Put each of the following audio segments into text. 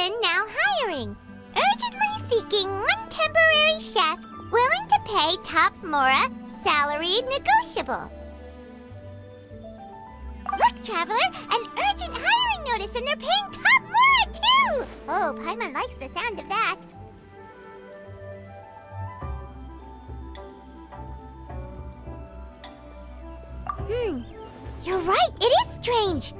position now hiring. Urgently seeking one temporary chef willing to pay top Mora, salary negotiable. Look, Traveler, an urgent hiring notice and they're paying top Mora too! Oh, Paimon likes the sound of that. You're right, it is strange.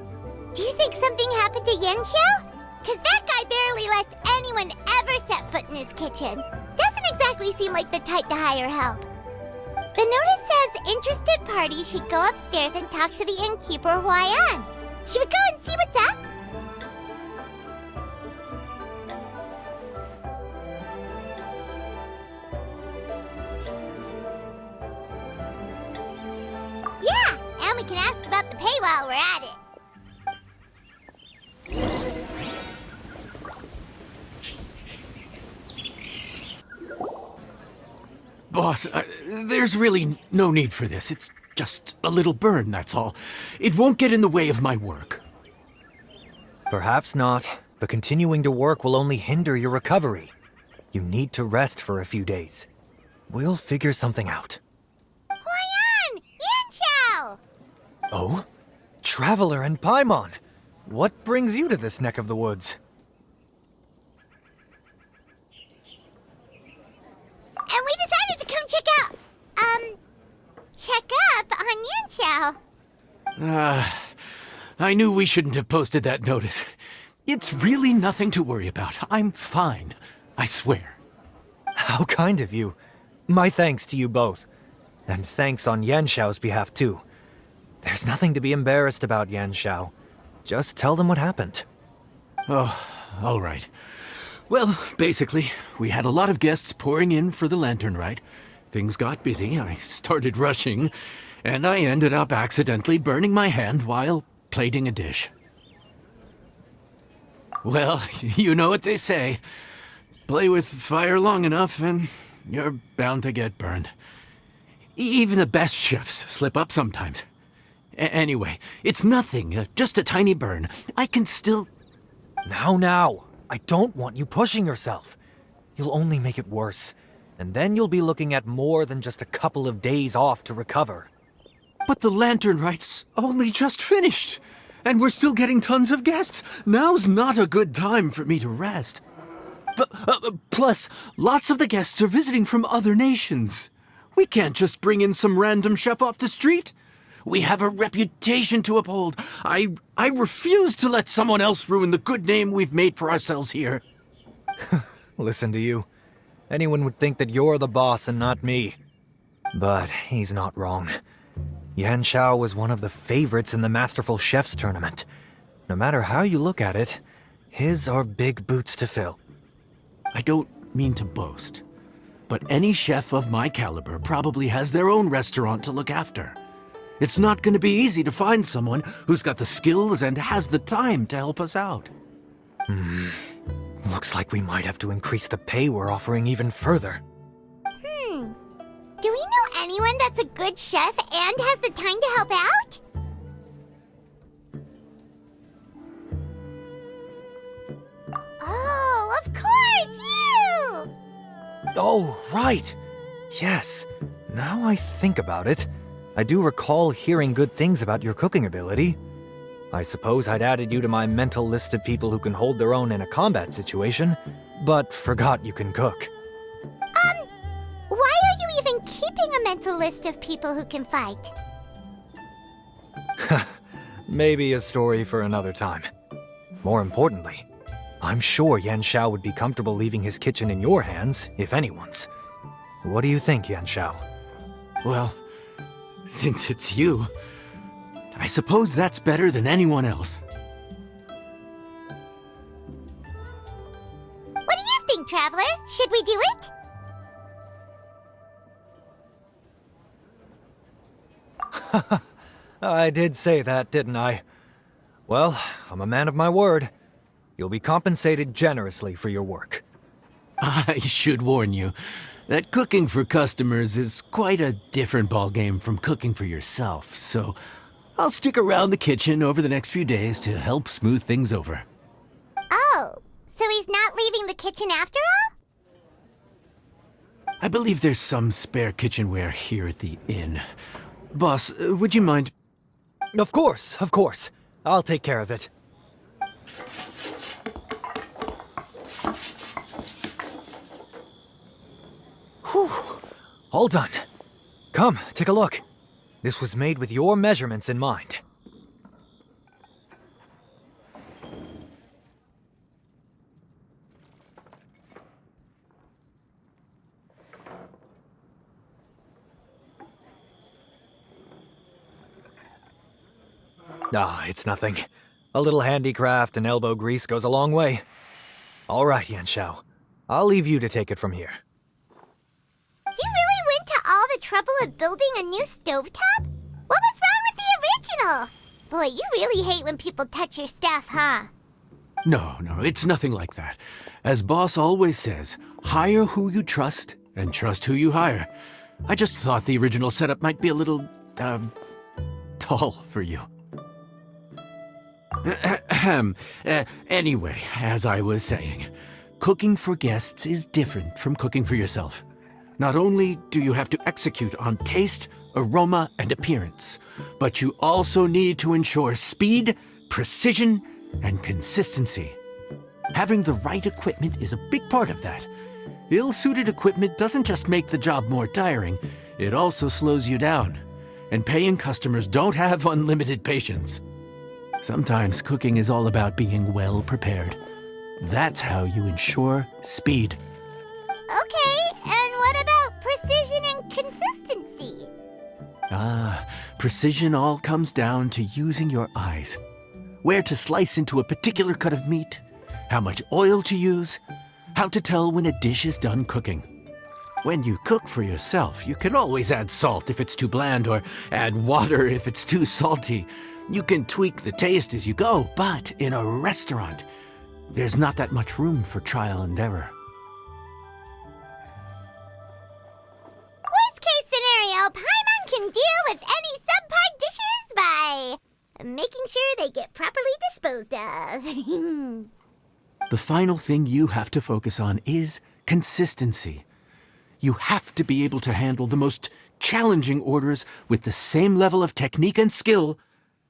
Do you think something happened to Yanxiao? Cause that guy barely lets anyone ever set foot in his kitchen. Doesn't exactly seem like the type to hire help. The notice says interested parties should go upstairs and talk to the innkeeper Huayan. Should we go and see what's up? Yeah, and we can ask about the pay while we're at it. Boss, there's really no need for this. It's just a little burn, that's all. It won't get in the way of my work. Perhaps not, but continuing to work will only hinder your recovery. You need to rest for a few days. We'll figure something out. Huayan! Yanxiao! Oh? Traveler and Paimon! What brings you to this neck of the woods? And we decided to come check up on Yanxiao. I knew we shouldn't have posted that notice. It's really nothing to worry about. I'm fine. I swear. How kind of you. My thanks to you both. And thanks on Yanxiao's behalf, too. There's nothing to be embarrassed about, Yanxiao. Just tell them what happened. Oh, all right. Well, basically, we had a lot of guests pouring in for the lantern ride. Things got busy, I started rushing, and I ended up accidentally burning my hand while plating a dish. Well, you know what they say. Play with fire long enough and you're bound to get burned. Even the best chefs slip up sometimes. Anyway, it's nothing, just a tiny burn. I can still... Now. I don't want you pushing yourself. You'll only make it worse. And then you'll be looking at more than just a couple of days off to recover. But the lantern ride's only just finished. And we're still getting tons of guests. Now's not a good time for me to rest. Plus, lots of the guests are visiting from other nations. We can't just bring in some random chef off the street. We have a reputation to uphold. I refuse to let someone else ruin the good name we've made for ourselves here. Listen to you. Anyone would think that you're the boss and not me. But he's not wrong. Yanxiao was one of the favorites in the Masterful Chefs tournament. No matter how you look at it, his are big boots to fill. I don't mean to boast, but any chef of my caliber probably has their own restaurant to look after. It's not going to be easy to find someone who's got the skills and has the time to help us out. Looks like we might have to increase the pay we're offering even further. Do we know anyone that's a good chef and has the time to help out? Oh, of course, you! Oh, right. Yes. Now I think about it, I do recall hearing good things about your cooking ability. I suppose I'd added you to my mental list of people who can hold their own in a combat situation, but forgot you can cook. Why are you even keeping a mental list of people who can fight? Maybe a story for another time. More importantly, I'm sure Yanxiao would be comfortable leaving his kitchen in your hands, if anyone's. What do you think, Yanxiao? Well, since it's you, I suppose that's better than anyone else. What do you think, Traveler? Should we do it? I did say that, didn't I? Well, I'm a man of my word. You'll be compensated generously for your work. I should warn you that cooking for customers is quite a different ballgame from cooking for yourself, so I'll stick around the kitchen over the next few days to help smooth things over. Oh, So he's not leaving the kitchen after all? I believe there's some spare kitchenware here at the inn. Boss, would you mind? Of course, of course. I'll take care of it. Whew. All done. Come, take a look. This was made with your measurements in mind. Ah, it's nothing. A little handicraft and elbow grease goes a long way. All right, Yanxiao. I'll leave you to take it from here. You really went to all the trouble of building a new stovetop? What was wrong with the original? Boy, you really hate when people touch your stuff, huh? No, it's nothing like that. As Boss always says, hire who you trust and trust who you hire. I just thought the original setup might be a little, tall for you. Anyway, as I was saying, cooking for guests is different from cooking for yourself. Not only do you have to execute on taste, aroma, and appearance, but you also need to ensure speed, precision, and consistency. Having the right equipment is a big part of that. Ill-suited equipment doesn't just make the job more tiring, it also slows you down. And paying customers don't have unlimited patience. Sometimes cooking is all about being well prepared. That's how you ensure speed. Okay, and what about precision and consistency? Precision all comes down to using your eyes. Where to slice into a particular cut of meat, how much oil to use, how to tell when a dish is done cooking. When you cook for yourself, you can always add salt if it's too bland or add water if it's too salty. You can tweak the taste as you go, but in a restaurant, there's not that much room for trial and error. Worst case scenario, Paimon can deal with any subpar dishes by making sure they get properly disposed of. The final thing you have to focus on is consistency. You have to be able to handle the most challenging orders with the same level of technique and skill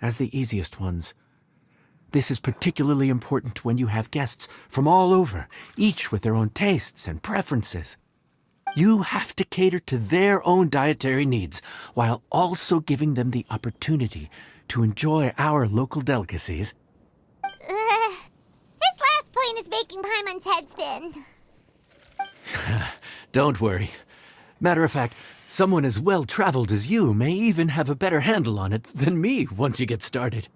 as the easiest ones. This is particularly important when you have guests from all over, each with their own tastes and preferences. You have to cater to their own dietary needs while also giving them the opportunity to enjoy our local delicacies. This last point is making Paimon's head spin. Don't worry. Matter of fact, someone as well-traveled as you may even have a better handle on it than me once you get started.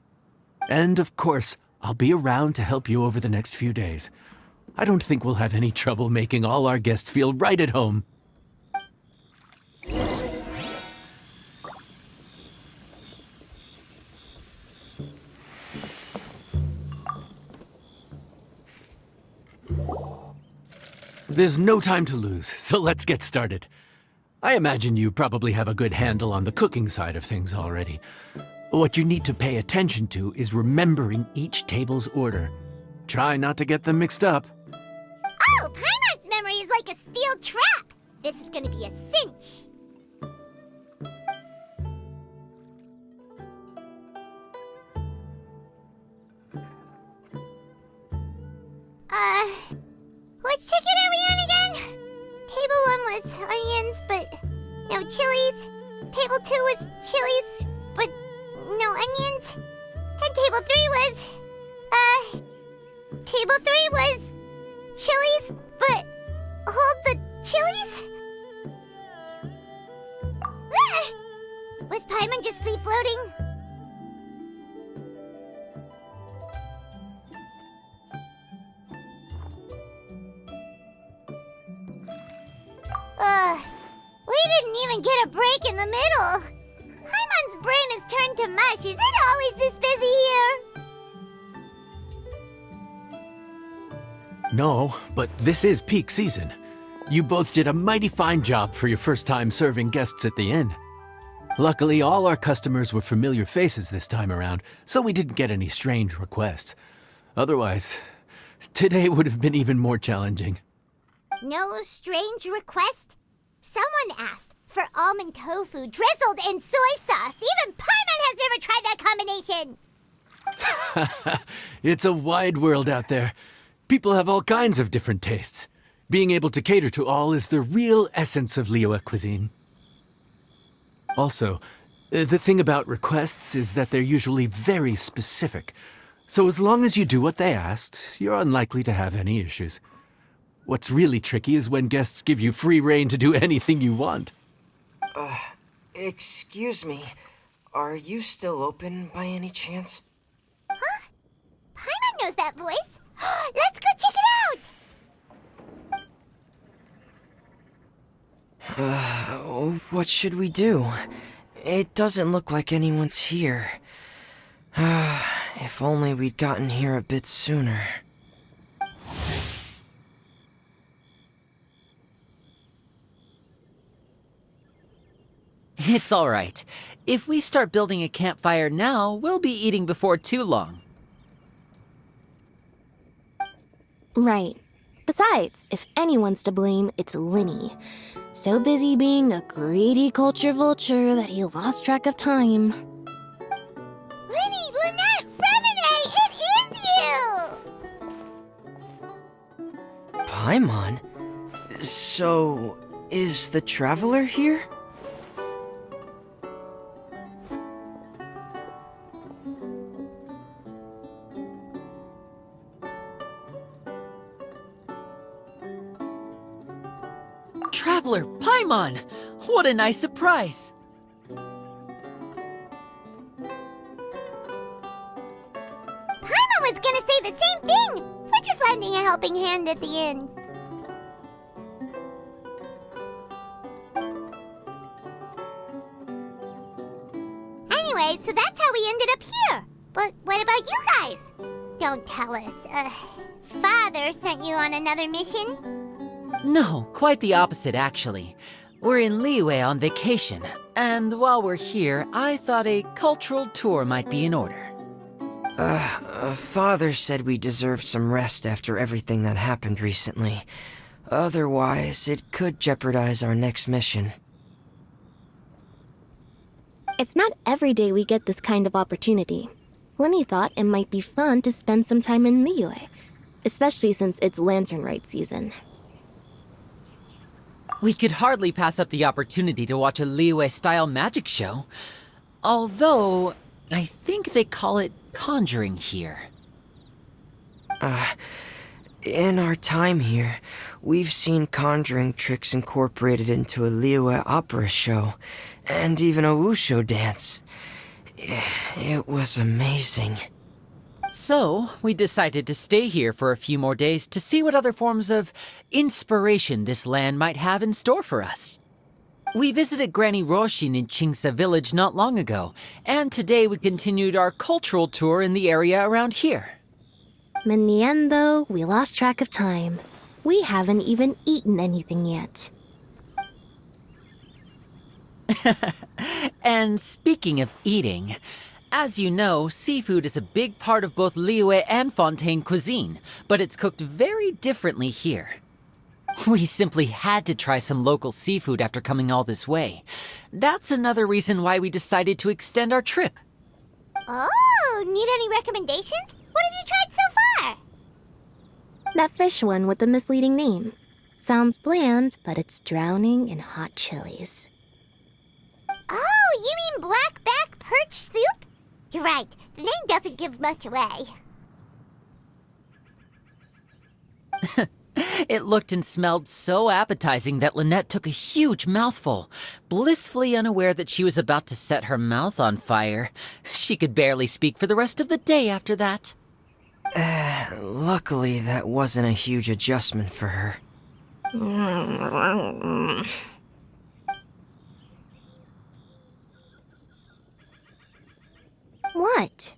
And of course, I'll be around to help you over the next few days. I don't think we'll have any trouble making all our guests feel right at home. There's no time to lose, so let's get started. I imagine you probably have a good handle on the cooking side of things already. What you need to pay attention to is remembering each table's order. Try not to get them mixed up. Oh, Paimon's memory is like a steel trap. This is gonna be a cinch. Which ticket are we on again? Table 1 was onions, but no chilies. Table 2 was chilies, but no onions. And table 3 was, table 3 was chilies, but hold the chilies? Ah! Was Paimon just sleep floating? We didn't even get a break in the middle. Paimon's brain has turned to mush. Is it always this busy here? No, but this is peak season. You both did a mighty fine job for your first time serving guests at the inn. Luckily, all our customers were familiar faces this time around, so we didn't get any strange requests. Otherwise, Today would have been even more challenging. No strange request? Someone asked for almond tofu drizzled in soy sauce. Even Paimon has never tried that combination. It's a wide world out there. People have all kinds of different tastes. Being able to cater to all is the real essence of Liyue cuisine. Also, the thing about requests is that they're usually very specific. So as long as you do what they asked, you're unlikely to have any issues. What's really tricky is when guests give you free rein to do anything you want. Excuse me. Are you still open by any chance? Huh? Paimon knows that voice. Let's go check it out! What should we do? It doesn't look like anyone's here. If only we'd gotten here a bit sooner. It's all right. If we start building a campfire now, we'll be eating before too long. Right. Besides, if anyone's to blame, it's Linny. So busy being a greedy culture vulture that he lost track of time. Linny, Lynette, Fremine, it is you! Paimon? So, is the Traveler here? Traveler, Paimon! What a nice surprise! Paimon was gonna say the same thing! We're just lending a helping hand at the inn. Anyway, so that's how we ended up here. But what about you guys? Don't tell us. Father sent you on another mission? No, quite the opposite, actually. We're in Liyue on vacation, and while we're here, I thought a cultural tour might be in order. Father said we deserved some rest after everything that happened recently. Otherwise, it could jeopardize our next mission. It's not every day we get this kind of opportunity. Linny thought it might be fun to spend some time in Liyue, especially since it's Lantern Rite season. We could hardly pass up the opportunity to watch a Liyue-style magic show. Although, I think they call it conjuring here. In our time here, we've seen conjuring tricks incorporated into a Liyue opera show, and even a wushu dance. It was amazing. So, we decided to stay here for a few more days to see what other forms of inspiration this land might have in store for us. We visited Granny Roshin in Qingsa village not long ago, and today we continued our cultural tour in the area around here. In the end, though, we lost track of time. We haven't even eaten anything yet. And speaking of eating, as you know, seafood is a big part of both Liyue and Fontaine cuisine, but it's cooked very differently here. We simply had to try some local seafood after coming all this way. That's another reason why we decided to extend our trip. Oh, need any recommendations? What have you tried so far? That fish one with the misleading name. Sounds bland, but it's drowning in hot chilies. Oh, you mean blackback perch soup? You're right, the name doesn't give much away. It looked and smelled so appetizing that Lynette took a huge mouthful, blissfully unaware that she was about to set her mouth on fire. She could barely speak for the rest of the day after that. Luckily, that wasn't a huge adjustment for her. What?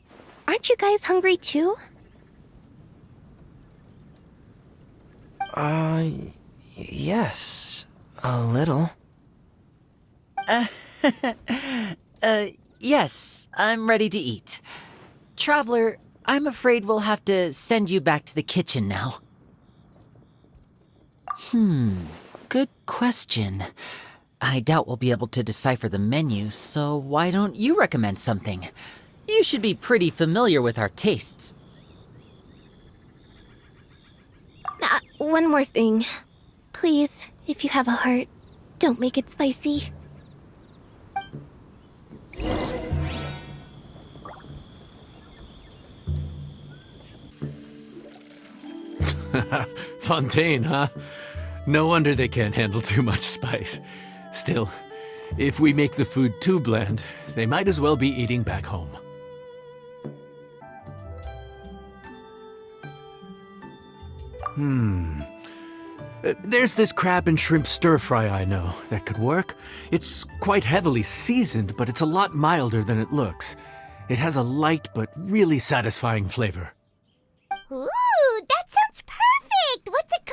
Aren't you guys hungry too? Yes. A little. Yes, I'm ready to eat. Traveler, I'm afraid we'll have to send you back to the kitchen now. Good question. I doubt we'll be able to decipher the menu, so why don't you recommend something? You should be pretty familiar with our tastes. One more thing. Please, if you have a heart, don't make it spicy. Fontaine, huh? No wonder they can't handle too much spice. Still, if we make the food too bland, they might as well be eating back home. There's this crab and shrimp stir-fry I know that could work. It's quite heavily seasoned, but it's a lot milder than it looks. It has a light but really satisfying flavor. Ooh, that sounds perfect! What's it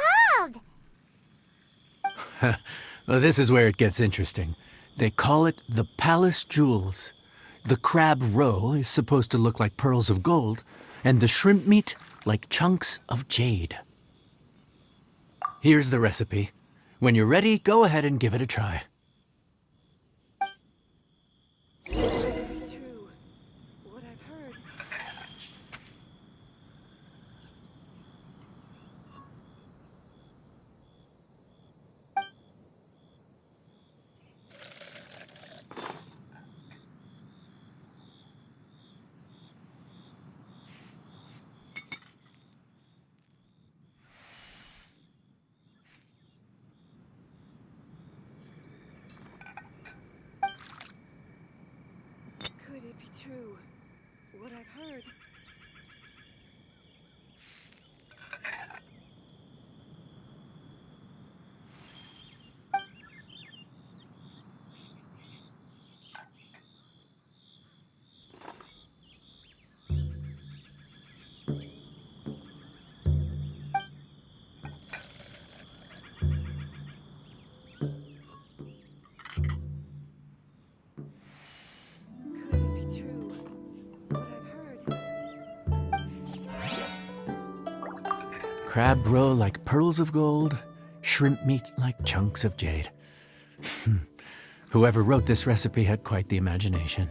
called? Well, this is where it gets interesting. They call it the Palace Jewels. The crab roe is supposed to look like pearls of gold, and the shrimp meat like chunks of jade. Here's the recipe. When you're ready, go ahead and give it a try. Could it be true? What I've heard. Could it be true? What I've heard. Crab roe like pearls of gold, shrimp meat like chunks of jade. Whoever wrote this recipe had quite the imagination.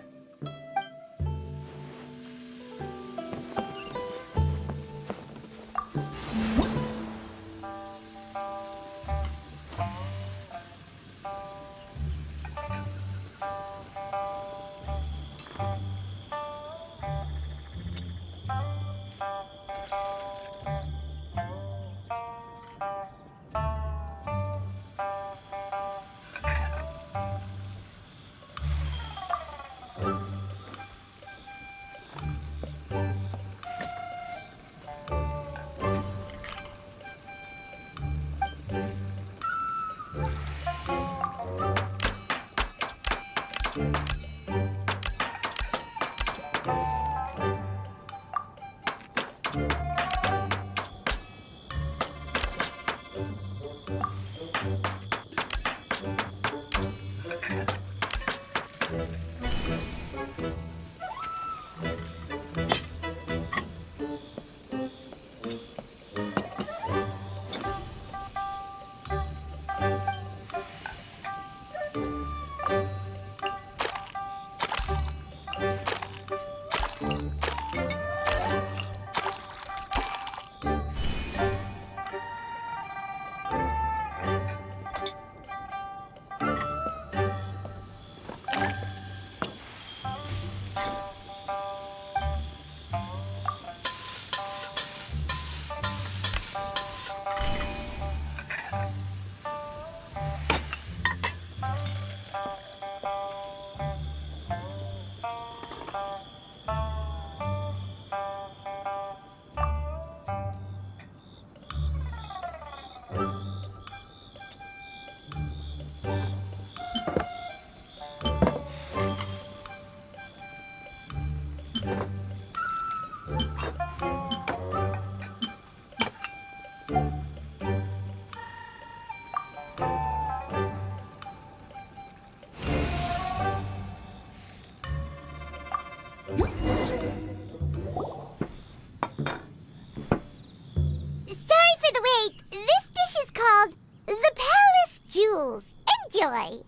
Enjoy!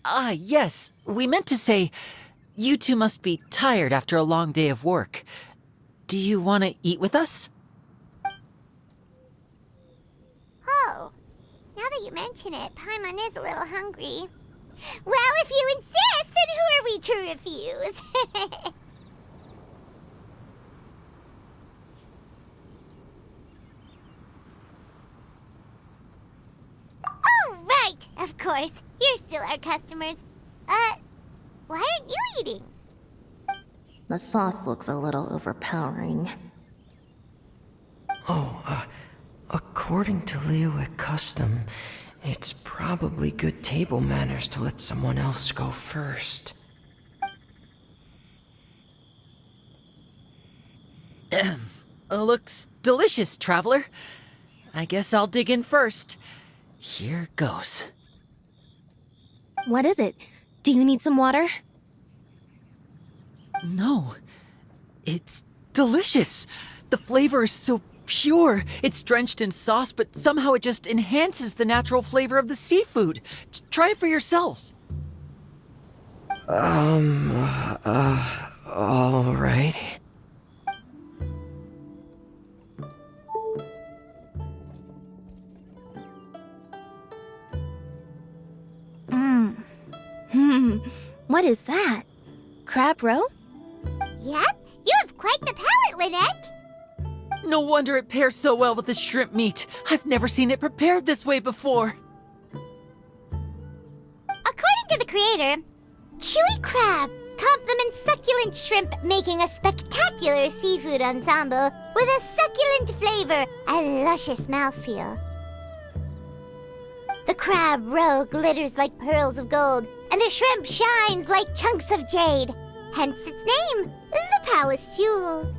Ah, yes. We meant to say, you two must be tired after a long day of work. Do you want to eat with us? Oh, now that you mention it, Paimon is a little hungry. Well, if you insist, then who are we to refuse? Oh, right! Of course. You're still our customers. Why aren't you eating? The sauce looks a little overpowering. According to Liyue custom, it's probably good table manners to let someone else go first. Looks delicious, traveler. I guess I'll dig in first. Here goes. What is it? Do you need some water? No, it's delicious. The flavor is so pure. It's drenched in sauce, but somehow it just enhances the natural flavor of the seafood. Try it for yourselves. Alright. What is that? Crab roe? Yep, you have quite the palate, Lynette. No wonder it pairs so well with the shrimp meat. I've never seen it prepared this way before. According to the creator, chewy crab complements succulent shrimp, making a spectacular seafood ensemble with a succulent flavor and luscious mouthfeel. The crab roe glitters like pearls of gold, and the shrimp shines like chunks of jade. Hence its name, the Palace Jewels.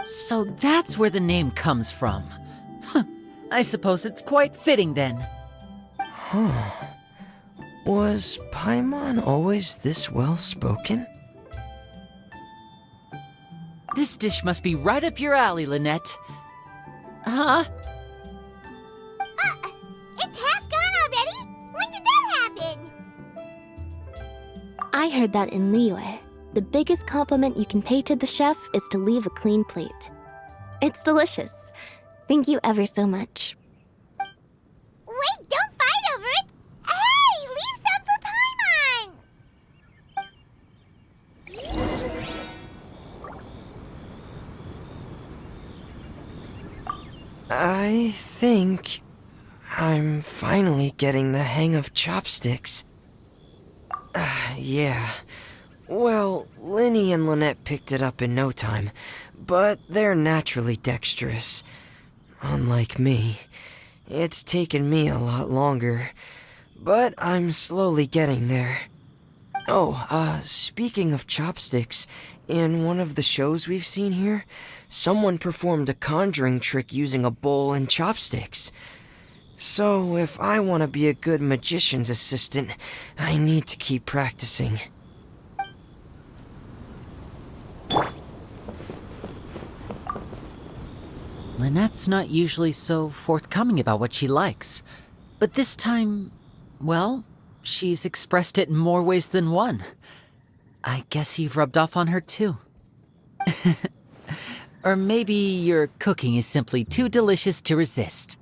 So that's where the name comes from. Huh. I suppose it's quite fitting then. Was Paimon always this well-spoken? This dish must be right up your alley, Lynette. Huh? It's half gone already? When did that happen? I heard that in Liyue, the biggest compliment you can pay to the chef is to leave a clean plate. It's delicious. Thank you ever so much. Wait, don't fight over it! Hey, leave some for Paimon! I think I'm finally getting the hang of chopsticks. Yeah. Well, Linny and Lynette picked it up in no time, but they're naturally dexterous. Unlike me, it's taken me a lot longer, but I'm slowly getting there. Oh, speaking of chopsticks, in one of the shows we've seen here, someone performed a conjuring trick using a bowl and chopsticks. So, if I want to be a good magician's assistant, I need to keep practicing. Lynette's not usually so forthcoming about what she likes. But this time, well, she's expressed it in more ways than one. I guess you've rubbed off on her too. Or maybe your cooking is simply too delicious to resist.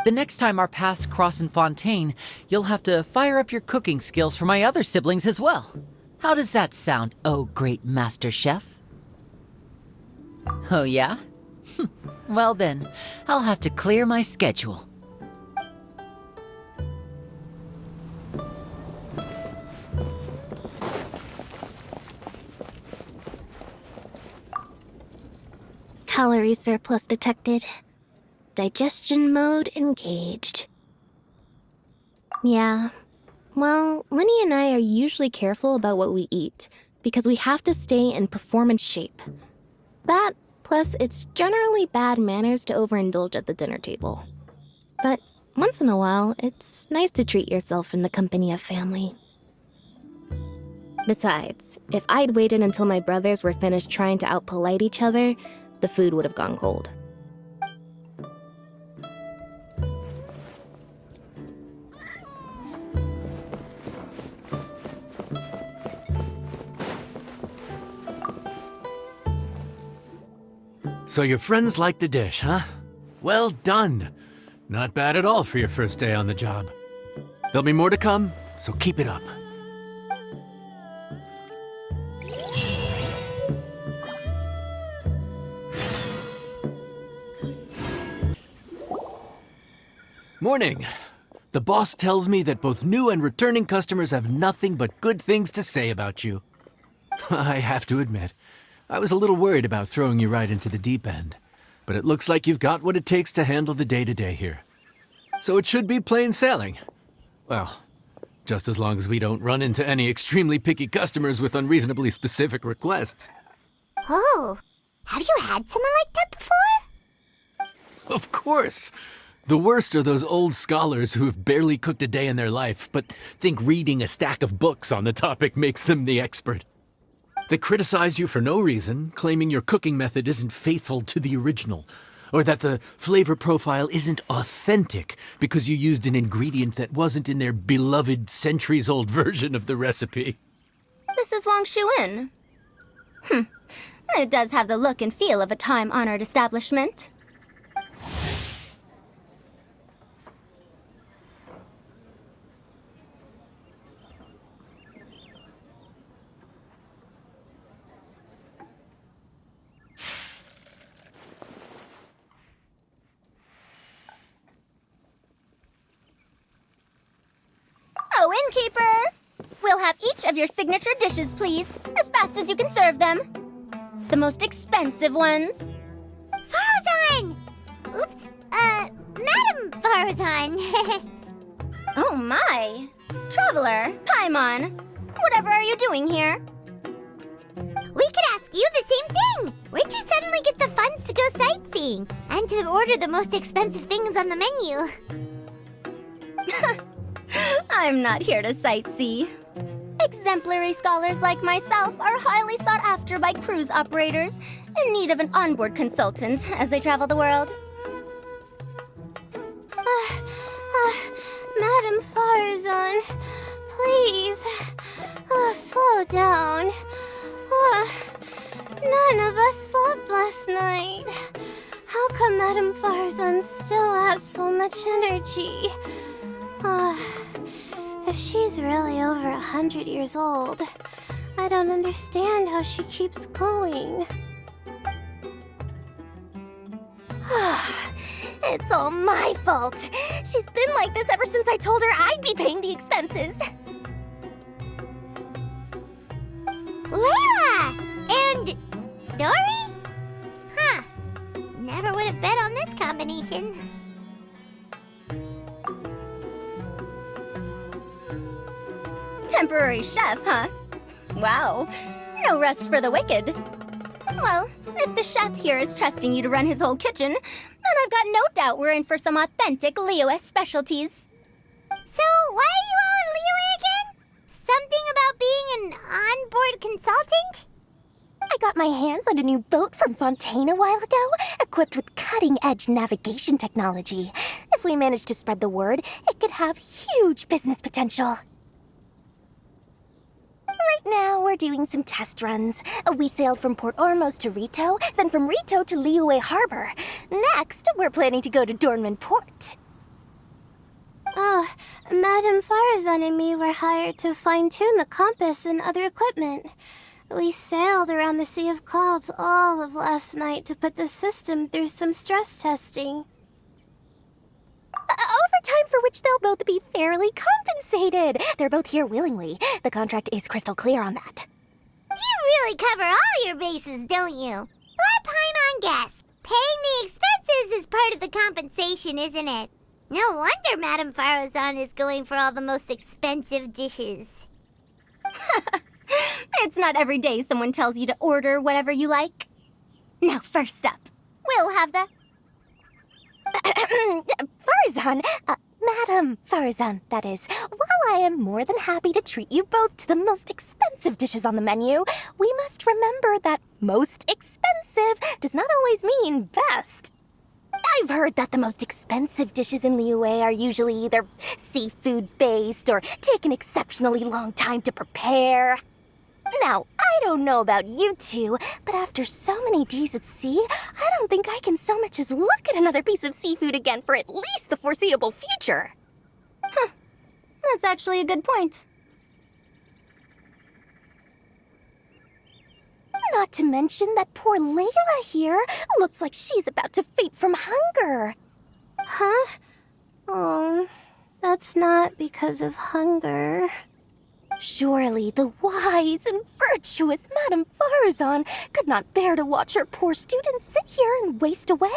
The next time our paths cross in Fontaine, you'll have to fire up your cooking skills for my other siblings as well. How does that sound, oh great master chef? Oh yeah? Well then, I'll have to clear my schedule. Calorie surplus detected. Digestion mode engaged. Yeah. Well, Linny and I are usually careful about what we eat, because we have to stay in performance shape. That, plus it's generally bad manners to overindulge at the dinner table. But Once in a while, it's nice to treat yourself in the company of family. Besides, if I'd waited until my brothers were finished trying to outpolite each other, the food would have gone cold. So your friends like the dish, huh? Well done. Not bad at all for your first day on the job. There'll be more to come, so keep it up. Morning. The boss tells me that both new and returning customers have nothing but good things to say about you. I have to admit, I was a little worried about throwing you right into the deep end, but it looks like you've got what it takes to handle the day-to-day here. So it should be plain sailing. Well, just as long as we don't run into any extremely picky customers with unreasonably specific requests. Oh, have you had someone like that before? Of course! The worst are those old scholars who have barely cooked a day in their life, but think reading a stack of books on the topic makes them the expert. They criticize you for no reason, claiming your cooking method isn't faithful to the original, or that the flavor profile isn't authentic because you used an ingredient that wasn't in their beloved centuries-old version of the recipe. This is Wang Shuin. It does have the look and feel of a time-honored establishment. Oh, innkeeper! We'll have each of your signature dishes, please, as fast as you can serve them. The most expensive ones. Farazan! Oops, Madam Farazan. Oh my! Traveler, Paimon, whatever are you doing here? We could ask you the same thing! Where'd you suddenly get the funds to go sightseeing? And to order the most expensive things on the menu? I'm not here to sightsee. Exemplary scholars like myself are highly sought after by cruise operators in need of an onboard consultant as they travel the world. Madam Farazan, please, slow down. None of us slept last night. How come Madam Farazan still has so much energy? If she's really over 100 years old, I don't understand how she keeps going. It's all my fault. She's been like this ever since I told her I'd be paying the expenses. Layla! And Dory? Huh. Never would have bet on this combination. Temporary chef, huh? Wow. No rest for the wicked. Well, if the chef here is trusting you to run his whole kitchen, then I've got no doubt we're in for some authentic Liyue specialties. So, why are you all in Liyue again? Something about being an onboard consultant? I got my hands on a new boat from Fontaine a while ago, equipped with cutting-edge navigation technology. If we manage to spread the word, it could have huge business potential. Right now, we're doing some test runs. We sailed from Port Ormos to Rito, then from Rito to Liyue Harbor. Next, we're planning to go to Dornman Port. Oh, Madam Farazan and me were hired to fine-tune the compass and other equipment. We sailed around the Sea of Clouds all of last night to put the system through some stress testing. Overtime for which they'll both be fairly compensated. They're both here willingly. The contract is crystal clear on that. You really cover all your bases, don't you? Let Paimon guess. Paying the expenses is part of the compensation, isn't it? No wonder Madam Farazan is going for all the most expensive dishes. It's not every day someone tells you to order whatever you like. Now, first up, we'll have the... Farazan. Madam Farazan, that is. While I am more than happy to treat you both to the most expensive dishes on the menu, we must remember that most expensive does not always mean best. I've heard that the most expensive dishes in Liyue are usually either seafood-based or take an exceptionally long time to prepare. Now, I don't know about you two, but after so many days at sea, I don't think I can so much as look at another piece of seafood again for at least the foreseeable future. Huh. That's actually a good point. Not to mention that poor Layla here looks like she's about to faint from hunger. Huh? Oh, that's not because of hunger. Surely the wise and virtuous Madame Farazan could not bear to watch her poor students sit here and waste away.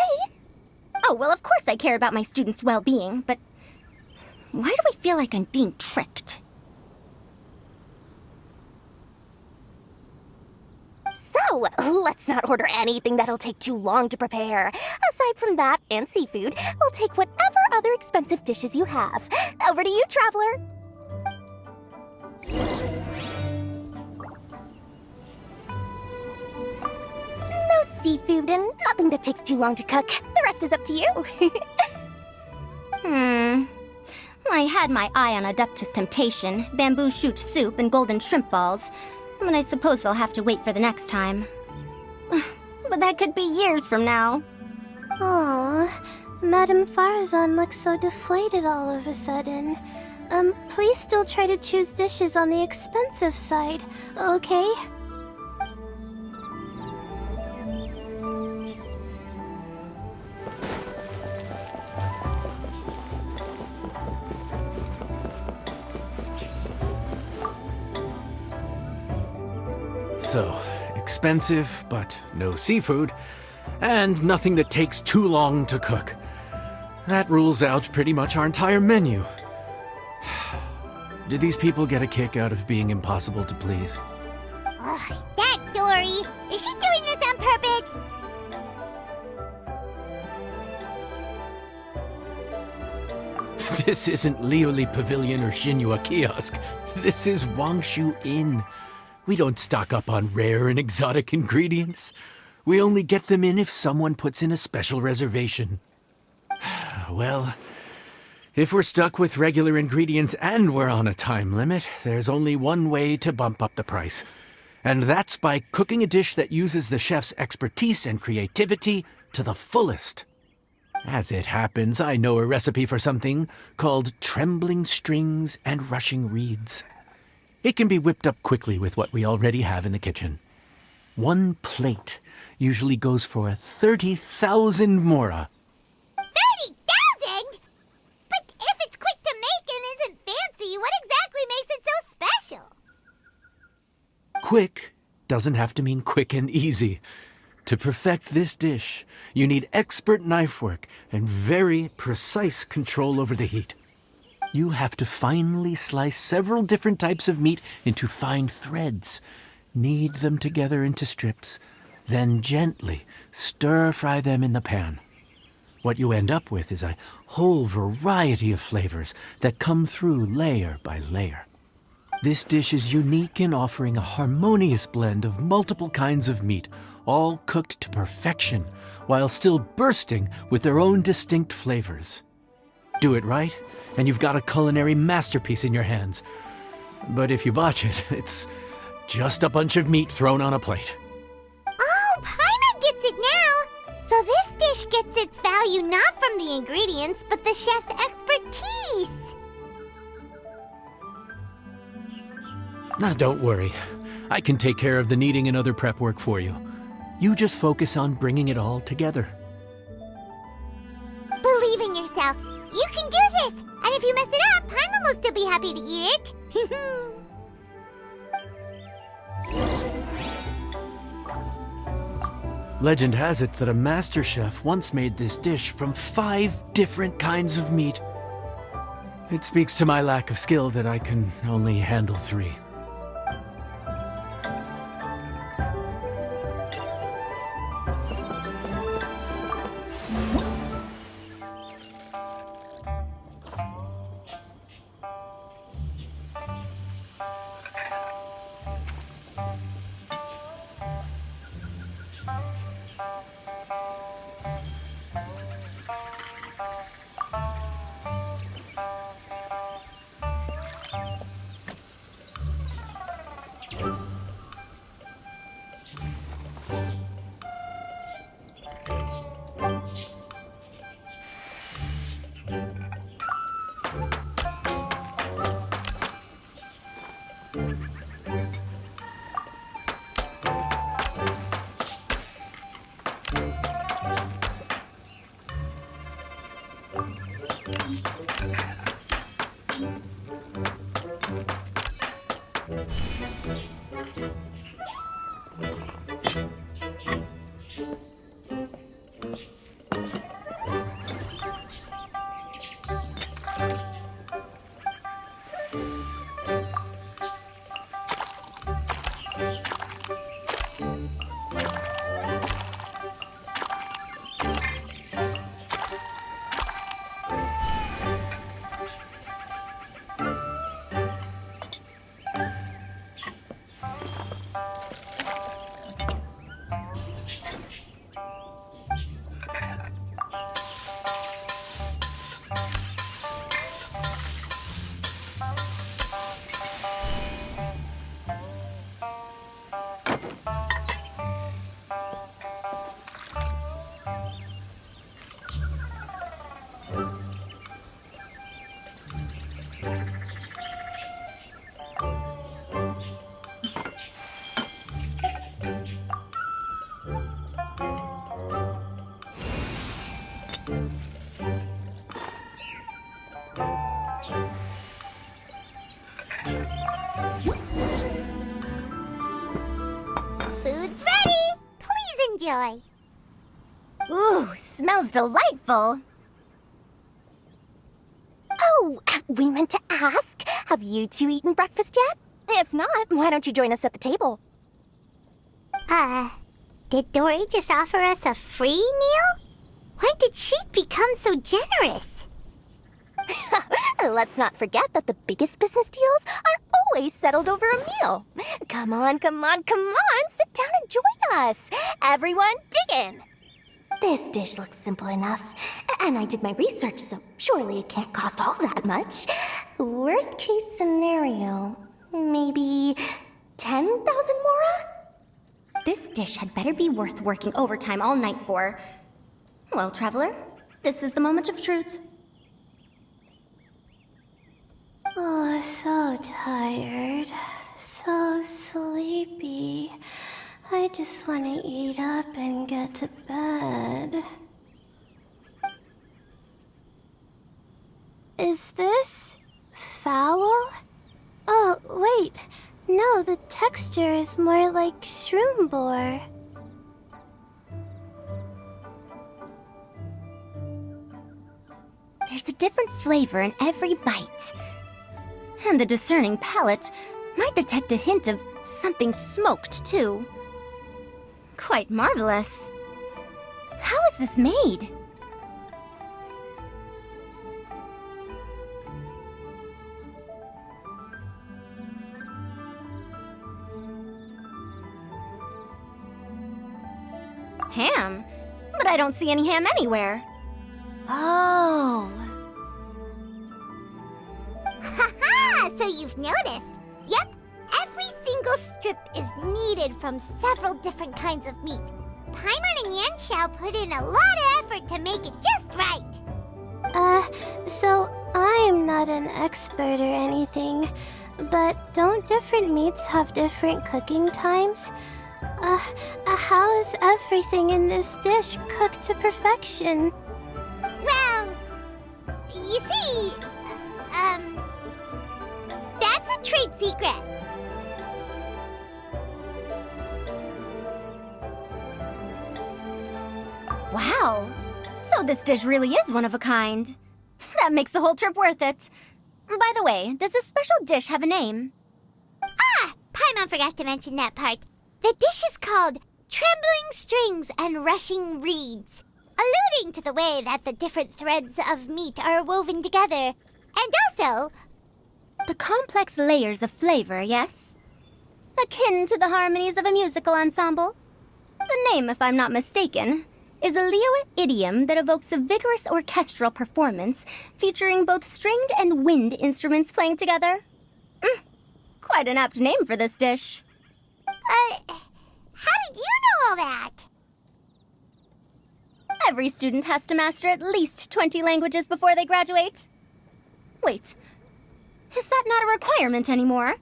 Oh, well, of course I care about my students' well-being, but why do I feel like I'm being tricked? So, let's not order anything that'll take too long to prepare. Aside from that and seafood, we'll take whatever other expensive dishes you have. Over to you, Traveler. No seafood and nothing that takes too long to cook. The rest is up to you. I had my eye on Adeptus Temptation, bamboo shoot soup, and golden shrimp balls, but I suppose they'll have to wait for the next time. But that could be years from now. Aw, Madame Farazan looks so deflated all of a sudden. Please still try to choose dishes on the expensive side, okay? So, expensive, but no seafood, and nothing that takes too long to cook. That rules out pretty much our entire menu. Do these people get a kick out of being impossible to please? Ugh, that Dory! Is she doing this on purpose? This isn't Liuli Pavilion or Xinhua Kiosk. This is Wangshu Inn. We don't stock up on rare and exotic ingredients. We only get them in if someone puts in a special reservation. Well, if we're stuck with regular ingredients and we're on a time limit, there's only one way to bump up the price. And that's by cooking a dish that uses the chef's expertise and creativity to the fullest. As it happens, I know a recipe for something called trembling strings and rushing reeds. It can be whipped up quickly with what we already have in the kitchen. One plate usually goes for 30,000 mora. 30,000? But if it's quick to make and isn't fancy, what exactly makes it so special? Quick doesn't have to mean quick and easy. To perfect this dish, you need expert knife work and very precise control over the heat. You have to finely slice several different types of meat into fine threads, knead them together into strips, then gently stir-fry them in the pan. What you end up with is a whole variety of flavors that come through layer by layer. This dish is unique in offering a harmonious blend of multiple kinds of meat, all cooked to perfection, while still bursting with their own distinct flavors. Do it right, and you've got a culinary masterpiece in your hands. But if you botch it, it's just a bunch of meat thrown on a plate. Oh, Paimon gets it now! So this dish gets its value not from the ingredients, but the chef's expertise! Now, don't worry. I can take care of the kneading and other prep work for you. You just focus on bringing it all together. Believe in yourself. You can do this! And if you mess it up, Paimon will still be happy to eat it. Legend has it that a master chef once made this dish from 5 different kinds of meat. It speaks to my lack of skill that I can only handle 3. Food's ready! Please enjoy. Ooh, smells delightful. Oh, we meant to ask, have you two eaten breakfast yet? If not, why don't you join us at the table? Did Dory just offer us a free meal? When did she become so generous? Let's not forget that the biggest business deals are always settled over a meal. Come on, come on, come on, sit down and join us. Everyone, dig in. This dish looks simple enough, and I did my research, so surely it can't cost all that much. Worst case scenario, maybe 10,000 mora? This dish had better be worth working overtime all night for. Well, traveler, this is the moment of truth. Oh, so tired. So sleepy. I just want to eat up and get to bed. Is this foul? Oh, wait. No, the texture is more like shroom boar. There's a different flavor in every bite. And the discerning palate might detect a hint of something smoked, too. Quite marvelous. How is this made? Ham? But I don't see any ham anywhere. Oh. Haha! So you've noticed? Yep, every single strip is needed from several different kinds of meat. Paimon and Yanxiao put in a lot of effort to make it just right. So I'm not an expert or anything, but don't different meats have different cooking times? How is everything in this dish cooked to perfection? Well, you see, that's a trade secret. Wow. So this dish really is one of a kind. That makes the whole trip worth it. By the way, does this special dish have a name? Ah, Paimon forgot to mention that part. The dish is called Trembling Strings and Rushing Reeds, alluding to the way that the different threads of meat are woven together. And also, The complex layers of flavor, yes? Akin to the harmonies of a musical ensemble? The name, if I'm not mistaken, is a Liyue idiom that evokes a vigorous orchestral performance featuring both stringed and wind instruments playing together. Quite an apt name for this dish. how did you know all that? Every student has to master at least 20 languages before they graduate. Wait, is that not a requirement anymore?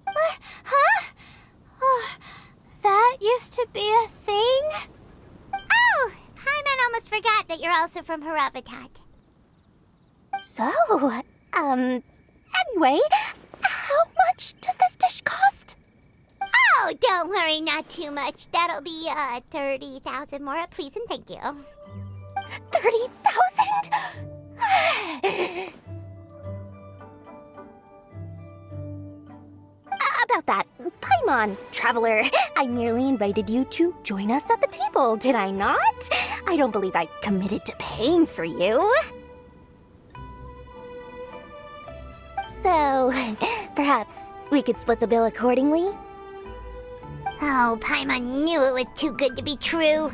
Huh? Oh, that used to be a thing? Oh, Paimon almost forgot that you're also from Haravatat. So, anyway, how much does this dish cost? Oh, don't worry, not too much. That'll be, 30,000 more, please and thank you. 30,000? About that, Paimon, traveler, I merely invited you to join us at the table, did I not? I don't believe I committed to paying for you. So, perhaps we could split the bill accordingly? Oh, Paimon knew it was too good to be true.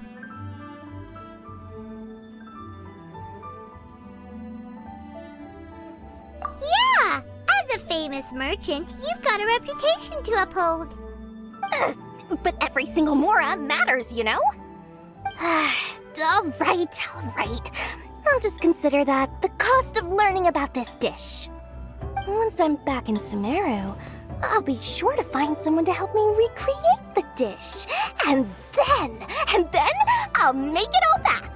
Yeah! As a famous merchant, you've got a reputation to uphold. But every single mora matters, you know? All right. I'll just consider that the cost of learning about this dish. Once I'm back in Sumeru, I'll be sure to find someone to help me recreate the dish. And then I'll make it all back.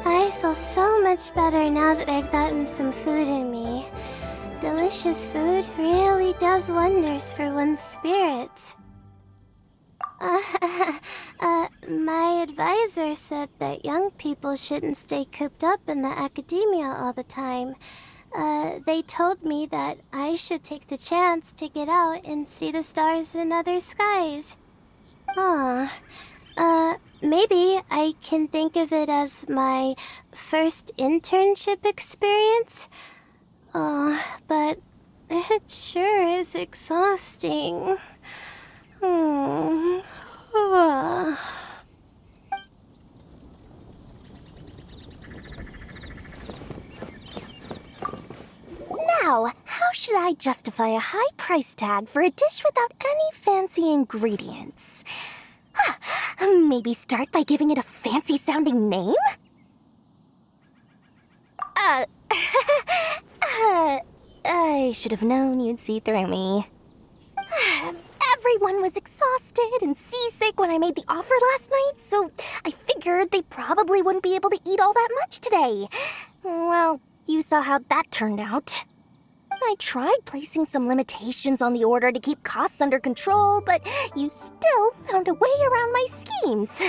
I feel so much better now that I've gotten some food in me. Delicious food really does wonders for one's spirit. My advisor said that young people shouldn't stay cooped up in the academia all the time. They told me that I should take the chance to get out and see the stars in other skies. Maybe I can think of it as my first internship experience. But it sure is exhausting. Now, how should I justify a high price tag for a dish without any fancy ingredients? Maybe start by giving it a fancy-sounding name? I should have known you'd see through me. Everyone was exhausted and seasick when I made the offer last night, so I figured they probably wouldn't be able to eat all that much today. Well, you saw how that turned out. I tried placing some limitations on the order to keep costs under control, but you still found a way around my schemes.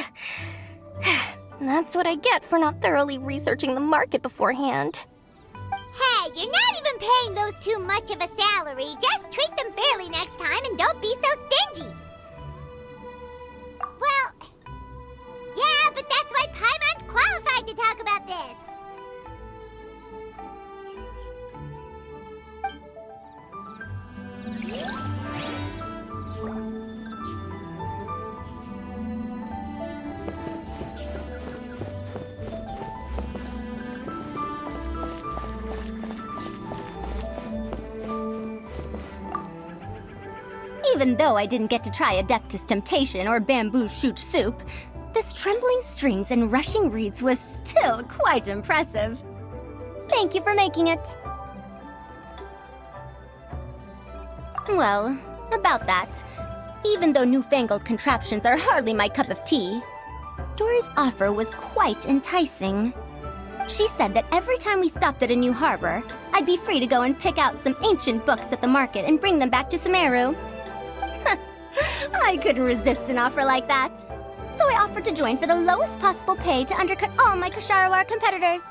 That's what I get for not thoroughly researching the market beforehand. Hey, you're not even paying those too much of a salary. Just treat them fairly next time and don't be so stingy. Well, yeah, but that's why Paimon's qualified to talk about this. Even though I didn't get to try Adeptus Temptation or Bamboo Shoot Soup, this trembling strings and rushing reeds was still quite impressive. Thank you for making it. Well, about that, even though newfangled contraptions are hardly my cup of tea, Dora's offer was quite enticing. She said that every time we stopped at a new harbor, I'd be free to go and pick out some ancient books at the market and bring them back to Sumeru. I couldn't resist an offer like that. So I offered to join for the lowest possible pay to undercut all my Kasharawar competitors.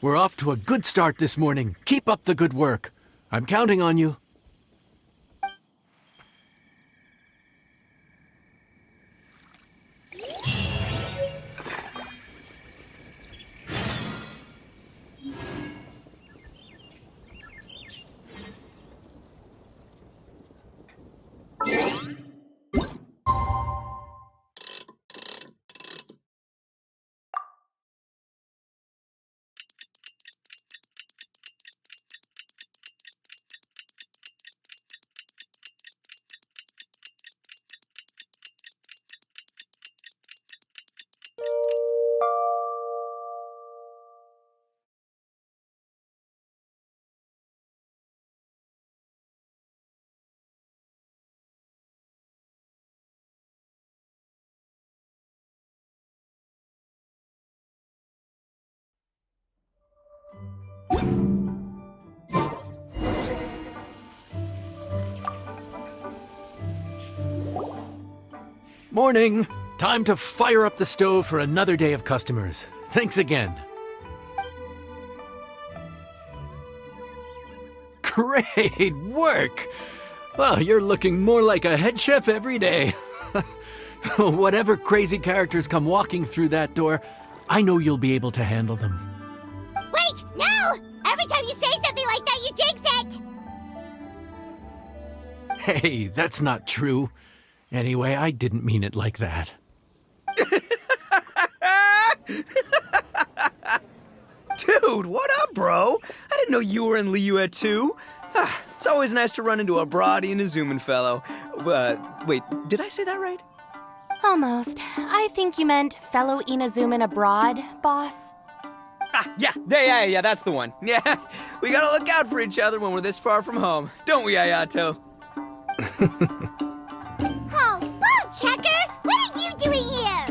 We're off to a good start this morning. Keep up the good work. I'm counting on you. Morning. Time to fire up the stove for another day of customers. Thanks again. Great work! Well, you're looking more like a head chef every day. Whatever crazy characters come walking through that door, I know you'll be able to handle them. Wait, no! Every time you say something like that, you jinx it! Hey, that's not true. Anyway, I didn't mean it like that. Dude, what up, bro? I didn't know you were in Liyue too. It's always nice to run into a Brody and a Zoomin fellow. Wait, did I say that right? Almost. I think you meant fellow Inazuman abroad, boss. Yeah, that's the one. Yeah, we gotta look out for each other when we're this far from home. Don't we, Ayato? Oh, Bull Checker! What are you doing here?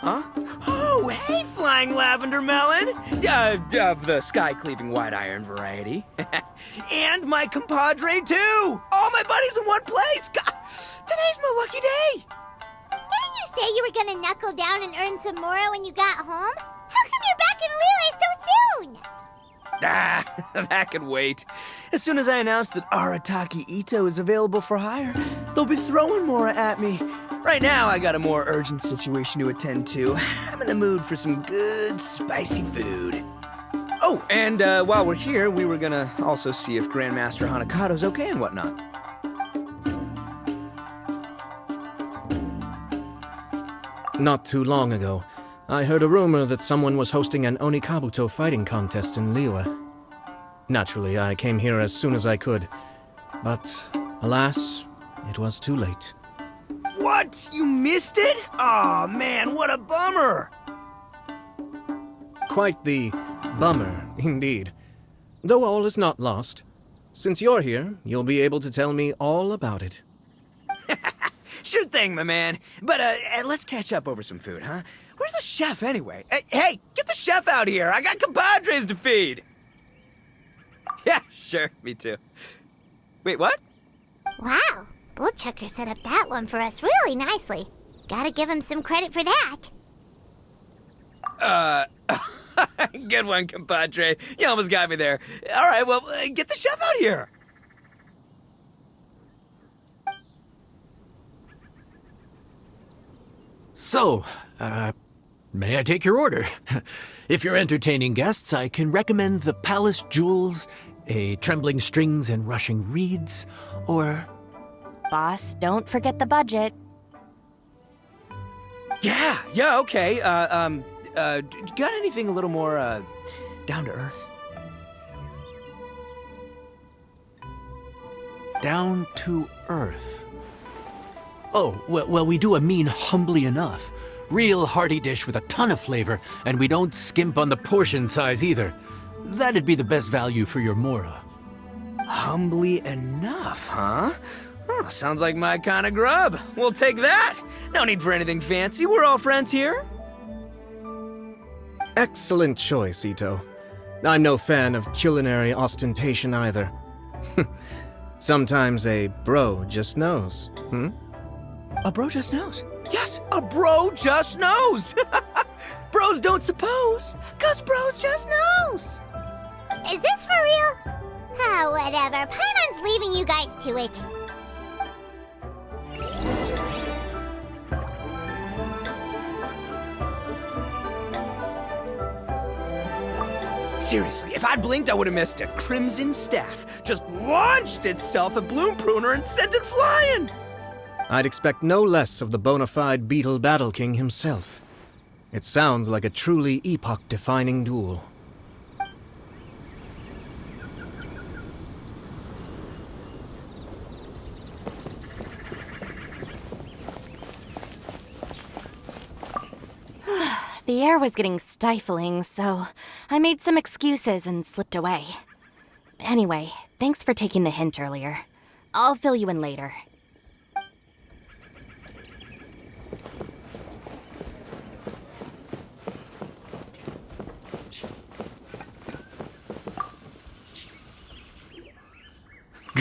Huh? Oh, hey, Flying Lavender Melon! Of the sky-cleaving white iron variety. And my compadre, too! All my buddies in one place! God, today's my lucky day! Didn't you say you were gonna knuckle down and earn some more when you got home? How come you're back in Liyue so soon? That could wait. As soon as I announce that Arataki Ito is available for hire, they'll be throwing Mora at me. Right now, I got a more urgent situation to attend to. I'm in the mood for some good, spicy food. Oh, and while we're here, we were gonna also see if Grandmaster Hanakado's okay and whatnot. Not too long ago, I heard a rumor that someone was hosting an Onikabuto fighting contest in Liyue. Naturally, I came here as soon as I could, but alas, it was too late. What? You missed it? Aw, man, what a bummer! Quite the bummer, indeed. Though all is not lost. Since you're here, you'll be able to tell me all about it. Sure thing, my man. But let's catch up over some food, huh? Where's the chef, anyway? Hey, get the chef out here! I got compadres to feed! Yeah, sure, me too. Wait, what? Wow, Bull Checker set up that one for us really nicely. Gotta give him some credit for that. Good one, compadre. You almost got me there. All right, well, get the chef out here. So, may I take your order? If you're entertaining guests, I can recommend the Palace Jewels, a Trembling Strings and Rushing Reeds, or... Boss, don't forget the budget. Yeah, okay. Got anything a little more, down to earth? Down to earth. Oh, well, we do a mean humbly enough. Real hearty dish with a ton of flavor, and we don't skimp on the portion size either. That'd be the best value for your Mora. Humbly enough, huh? Oh, sounds like my kind of grub. We'll take that. No need for anything fancy. We're all friends here. Excellent choice, Ito. I'm no fan of culinary ostentation either. Sometimes a bro just knows, A bro just knows. Yes, a bro just knows. Bros don't suppose, 'cause bros just knows. Is this for real? Ah, whatever. Paimon's leaving you guys to it. Seriously, if I'd blinked, I would have missed it. Crimson Staff just launched itself at Bloom Pruner and sent it flying. I'd expect no less of the bona fide Beetle Battle King himself. It sounds like a truly epoch-defining duel. The air was getting stifling, so I made some excuses and slipped away. Anyway, thanks for taking the hint earlier. I'll fill you in later.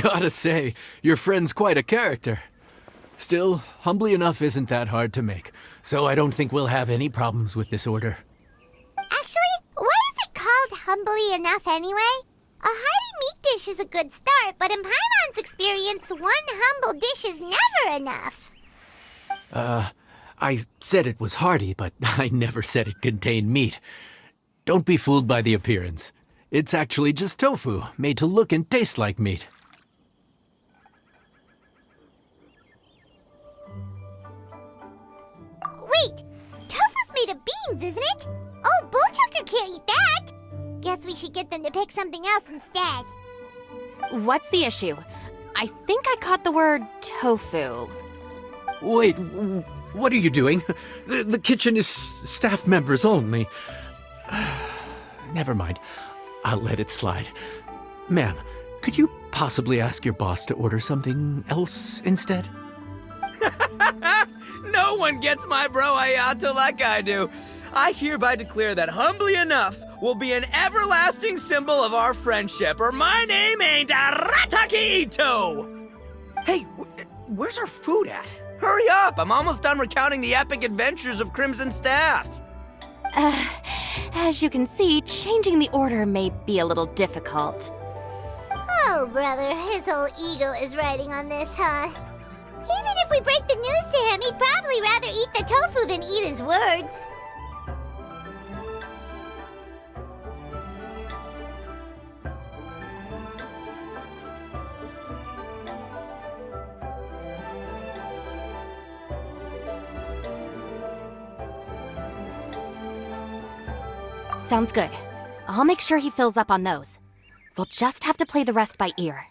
Gotta say, your friend's quite a character. Still, humbly enough isn't that hard to make, so I don't think we'll have any problems with this order. Actually, why is it called humbly enough anyway? A hearty meat dish is a good start, but in Paimon's experience, one humble dish is never enough. I said it was hearty, but I never said it contained meat. Don't be fooled by the appearance. It's actually just tofu, made to look and taste like meat. Wait, tofu's made of beans, isn't it? Oh, Bullchucker can't eat that! Guess we should get them to pick something else instead. What's the issue? I think I caught the word tofu. Wait, what are you doing? The kitchen is staff members only. Never mind. I'll let it slide. Ma'am, could you possibly ask your boss to order something else instead? No one gets my bro Ayato like I do. I hereby declare that Humbly Enough will be an everlasting symbol of our friendship, or my name ain't Arataki Ito! Hey, where's our food at? Hurry up, I'm almost done recounting the epic adventures of Crimson Staff. As you can see, changing the order may be a little difficult. Oh, brother, his whole ego is riding on this, huh? Even if we break the news to him, he'd probably rather eat the tofu than eat his words. Sounds good. I'll make sure he fills up on those. We'll just have to play the rest by ear.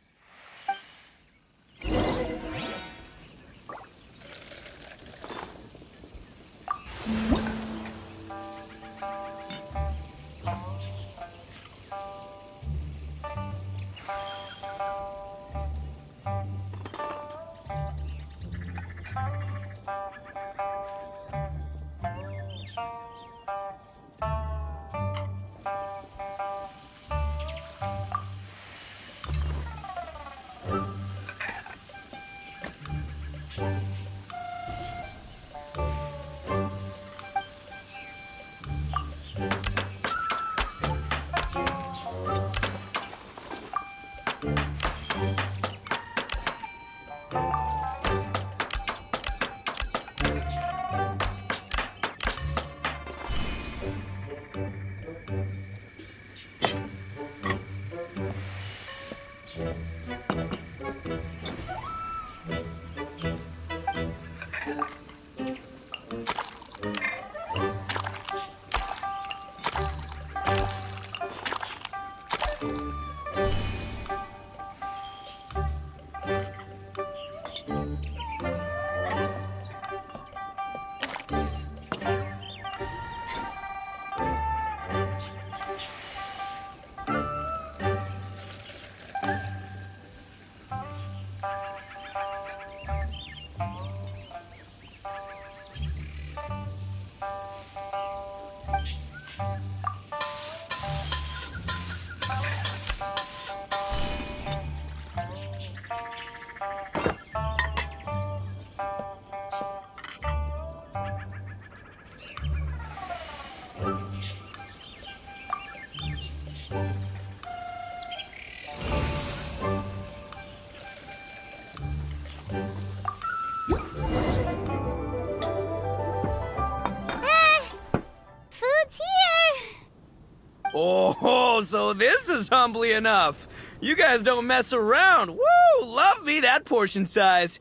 Oh, so this is Humbly Enough. You guys don't mess around. Woo! Love me that portion size.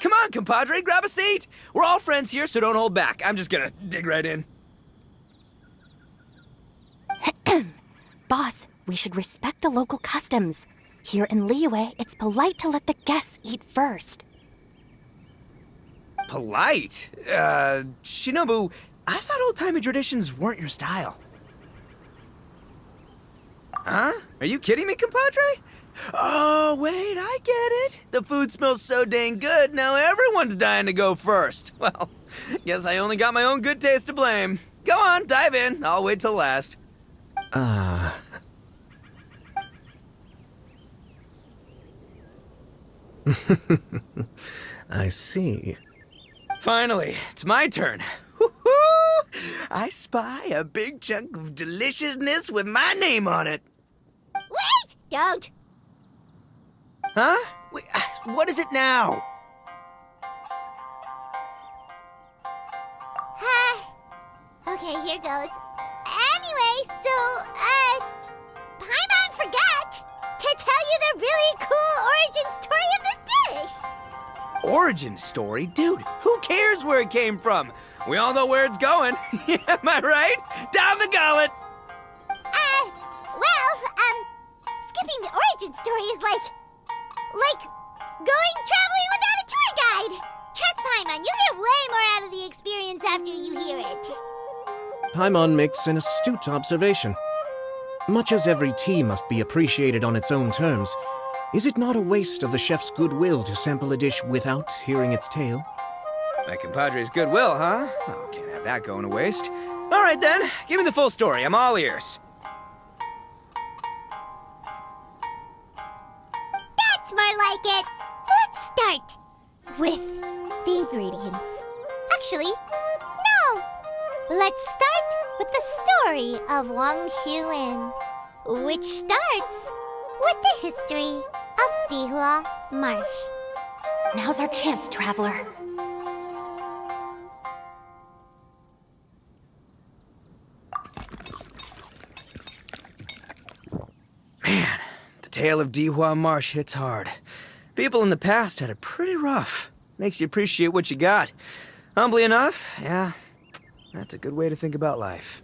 Come on, compadre, grab a seat. We're all friends here, so don't hold back. I'm just gonna dig right in. Boss, we should respect the local customs. Here in Liyue, it's polite to let the guests eat first. Polite? Shinobu, I thought old-timey traditions weren't your style. Huh? Are you kidding me, compadre? Oh, wait, I get it. The food smells so dang good, now everyone's dying to go first. Well, guess I only got my own good taste to blame. Go on, dive in. I'll wait till last. I see. Finally, it's my turn. Woo-hoo! I spy a big chunk of deliciousness with my name on it. Wait! Don't! Huh? Wait, what is it now? Okay, here goes. Anyway, so, Paimon forgot to tell you the really cool origin story of this dish. Origin story? Dude, who cares where it came from? We all know where it's going. Am I right? Down the gullet! Skipping the origin story is like going traveling without a tour guide. Trust Paimon, you get way more out of the experience after you hear it. Paimon makes an astute observation. Much as every tea must be appreciated on its own terms, is it not a waste of the chef's goodwill to sample a dish without hearing its tale? My compadre's goodwill, huh? Oh, can't have that going to waste. All right then, give me the full story. I'm all ears. That's more like it. Let's start with the ingredients. Actually, no. Let's start with the story of Wang Xuan, which starts with the history of Dihua Marsh. Now's our chance, traveler. Man, the tale of Dihua Marsh hits hard. People in the past had it pretty rough. Makes you appreciate what you got. Humbly enough, yeah, that's a good way to think about life.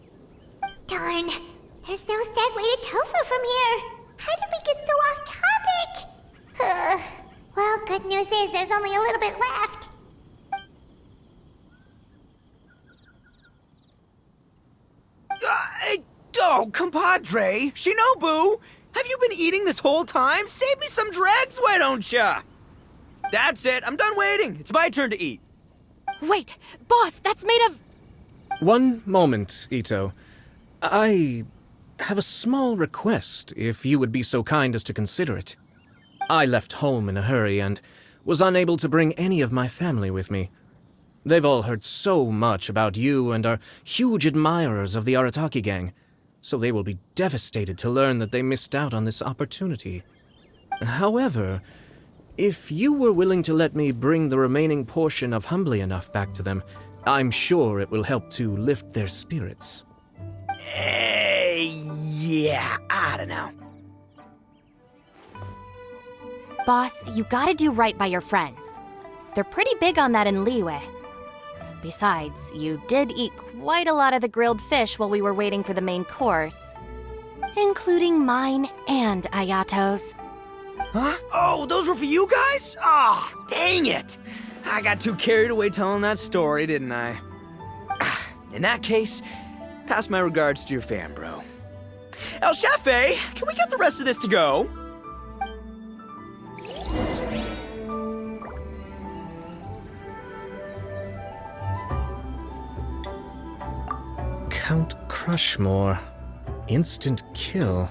Darn, there's no segue to tofu from here. How did we get so off topic? Well, good news is there's only a little bit left. Oh, compadre, Shinobu, have you been eating this whole time? Save me some dregs, why don't ya? That's it, I'm done waiting. It's my turn to eat. Wait, boss, that's made of... One moment, Ito. I have a small request, if you would be so kind as to consider it. I left home in a hurry and was unable to bring any of my family with me. They've all heard so much about you and are huge admirers of the Arataki gang, so they will be devastated to learn that they missed out on this opportunity. However, if you were willing to let me bring the remaining portion of Humbly Enough back to them, I'm sure it will help to lift their spirits. Yeah, I don't know. Boss, you gotta do right by your friends. They're pretty big on that in Liyue. Besides, you did eat quite a lot of the grilled fish while we were waiting for the main course. Including mine and Ayato's. Huh? Oh, those were for you guys? Ah, dang it! I got too carried away telling that story, didn't I? In that case, pass my regards to your fan, bro. El Chefe, can we get the rest of this to go? Count Crushmore. Instant kill.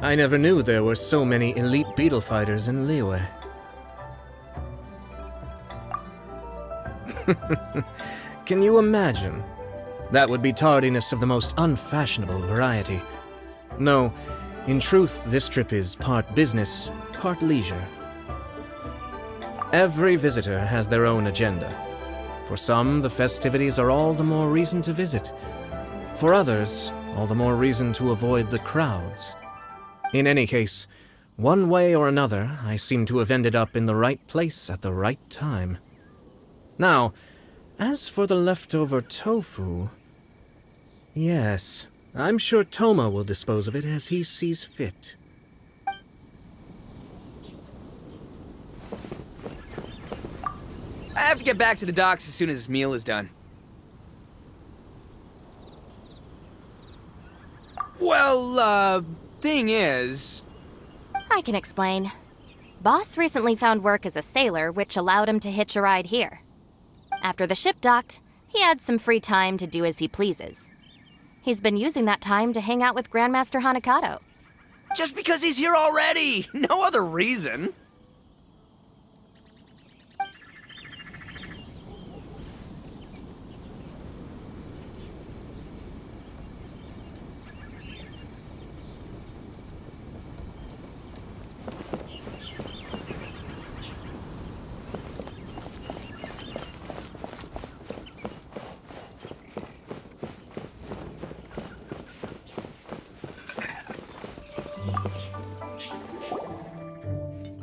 I never knew there were so many elite beetle fighters in Liyue. Can you imagine? That would be tardiness of the most unfashionable variety. No, in truth, this trip is part business, part leisure. Every visitor has their own agenda. For some, the festivities are all the more reason to visit. For others, all the more reason to avoid the crowds. In any case, one way or another, I seem to have ended up in the right place at the right time. Now, as for the leftover tofu... Yes, I'm sure Toma will dispose of it as he sees fit. I have to get back to the docks as soon as this meal is done. Well, thing is... I can explain. Boss recently found work as a sailor, which allowed him to hitch a ride here. After the ship docked, he had some free time to do as he pleases. He's been using that time to hang out with Grandmaster Hanakato. Just because he's here already! No other reason!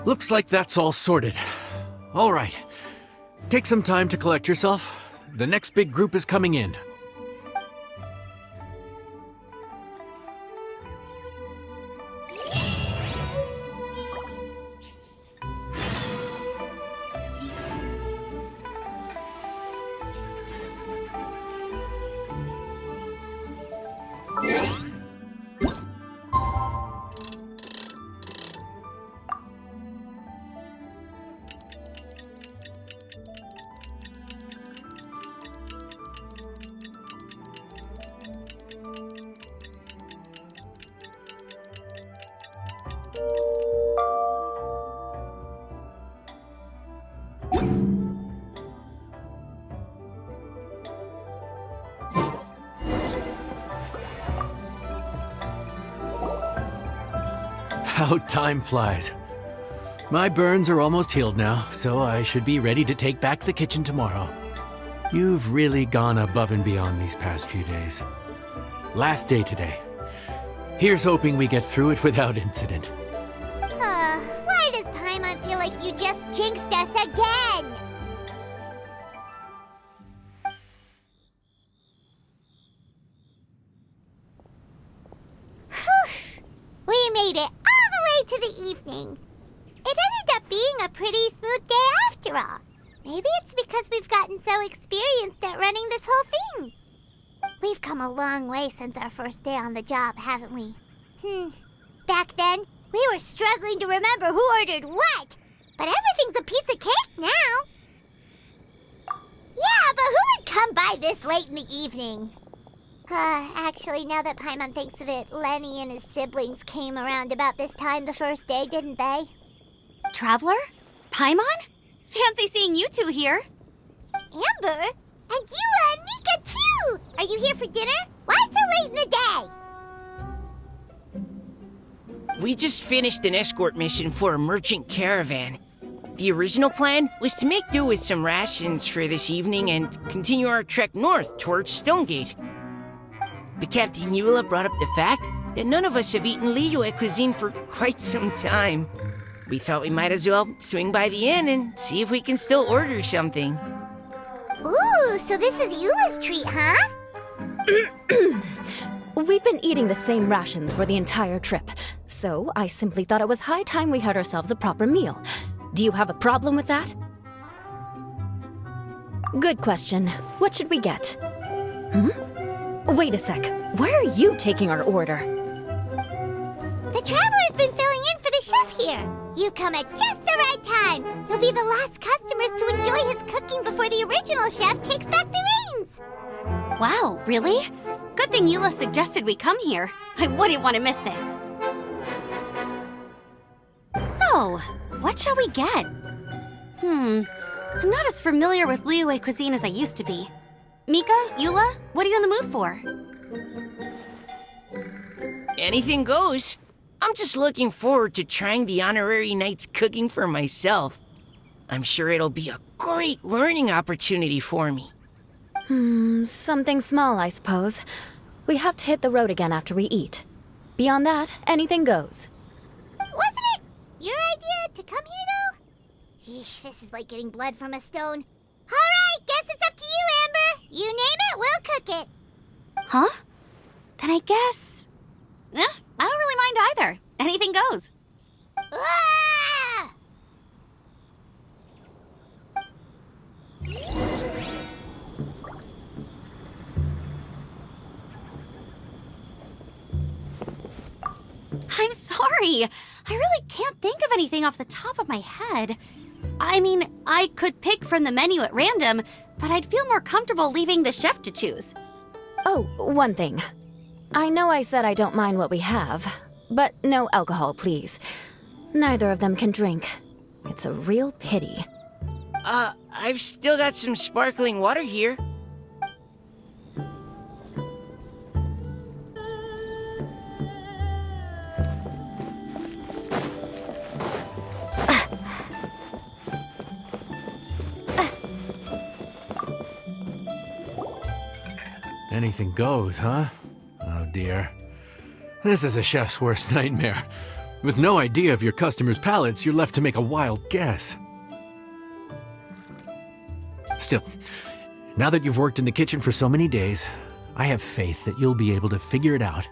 Looks like that's all sorted. All right. Take some time to collect yourself. The next big group is coming in. How time flies. My burns are almost healed now, so I should be ready to take back the kitchen tomorrow. You've really gone above and beyond these past few days. Last day today. Here's hoping we get through it without incident. Why does Paimon feel like you just jinxed us again? We made it all the way to the evening. It ended up being a pretty smooth day after all. Maybe it's because we've gotten so experienced at running this whole thing. We've come a long way since our first day on the job, haven't we? Back then, we were struggling to remember who ordered what. But everything's a piece of cake now. Yeah, but who would come by this late in the evening? Actually, now that Paimon thinks of it, Lenny and his siblings came around about this time the first day, didn't they? Traveler? Paimon? Fancy seeing you two here. Amber? And Eula and Mika, too! Are you here for dinner? Why so late in the day? We just finished an escort mission for a merchant caravan. The original plan was to make do with some rations for this evening and continue our trek north towards Stonegate. But Captain Eula brought up the fact that none of us have eaten Liyue cuisine for quite some time. We thought we might as well swing by the inn and see if we can still order something. Ooh, so this is Eula's treat, huh? We've been eating the same rations for the entire trip, so I simply thought it was high time we had ourselves a proper meal. Do you have a problem with that? Good question. What should we get? Wait a sec. Why are you taking our order? The Traveler's been filling in for the chef here. You come at just the right time. You'll be the last customers to enjoy his cooking before the original chef takes back the reins. Wow, really? Good thing Eula suggested we come here. I wouldn't want to miss this. So, what shall we get? I'm not as familiar with Liyue cuisine as I used to be. Mika, Eula, what are you in the mood for? Anything goes. I'm just looking forward to trying the honorary knight's cooking for myself. I'm sure it'll be a great learning opportunity for me. Something small, I suppose. We have to hit the road again after we eat. Beyond that, anything goes. Wasn't it your idea to come here, though? Eesh, this is like getting blood from a stone. All right, guess it's up to you, Amber. You name it, we'll cook it. Huh? Then I guess... I don't really mind either. Anything goes. Ah! I'm sorry. I really can't think of anything off the top of my head. I mean, I could pick from the menu at random, but I'd feel more comfortable leaving the chef to choose. Oh, one thing. I know I said I don't mind what we have, but no alcohol, please. Neither of them can drink. It's a real pity. I've still got some sparkling water here. Anything goes, huh? Oh dear. This is a chef's worst nightmare. With no idea of your customers' palates, you're left to make a wild guess. Still, now that you've worked in the kitchen for so many days, I have faith that you'll be able to figure it out.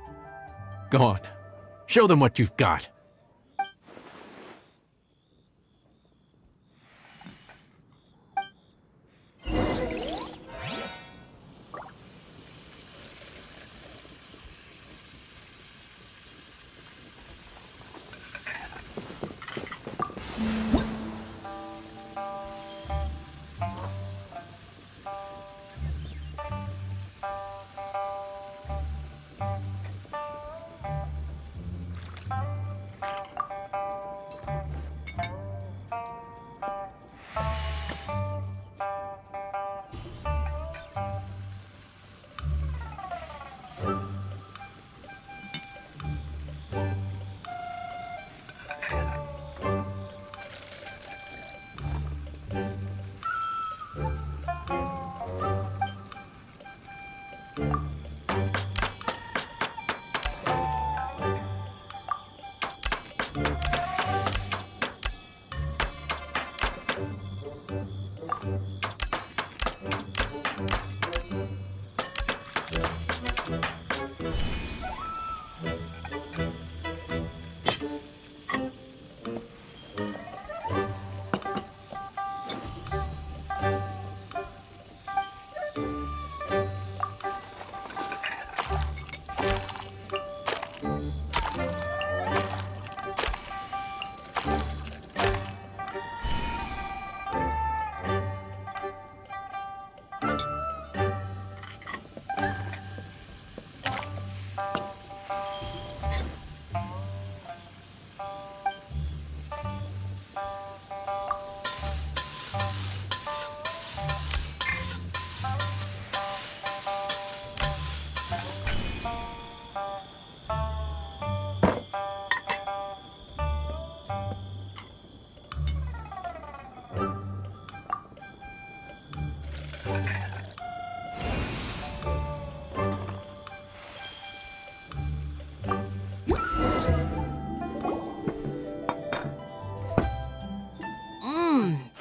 Go on, show them what you've got.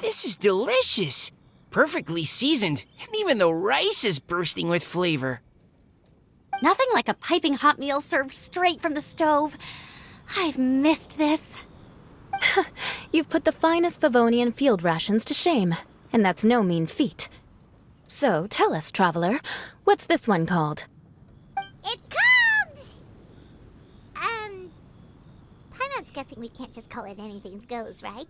This is delicious. Perfectly seasoned, and even the rice is bursting with flavor. Nothing like a piping hot meal served straight from the stove. I've missed this. You've put the finest Favonian field rations to shame, and that's no mean feat. So, tell us, traveler, what's this one called? It's called... Paimon's guessing we can't just call it anything goes, right?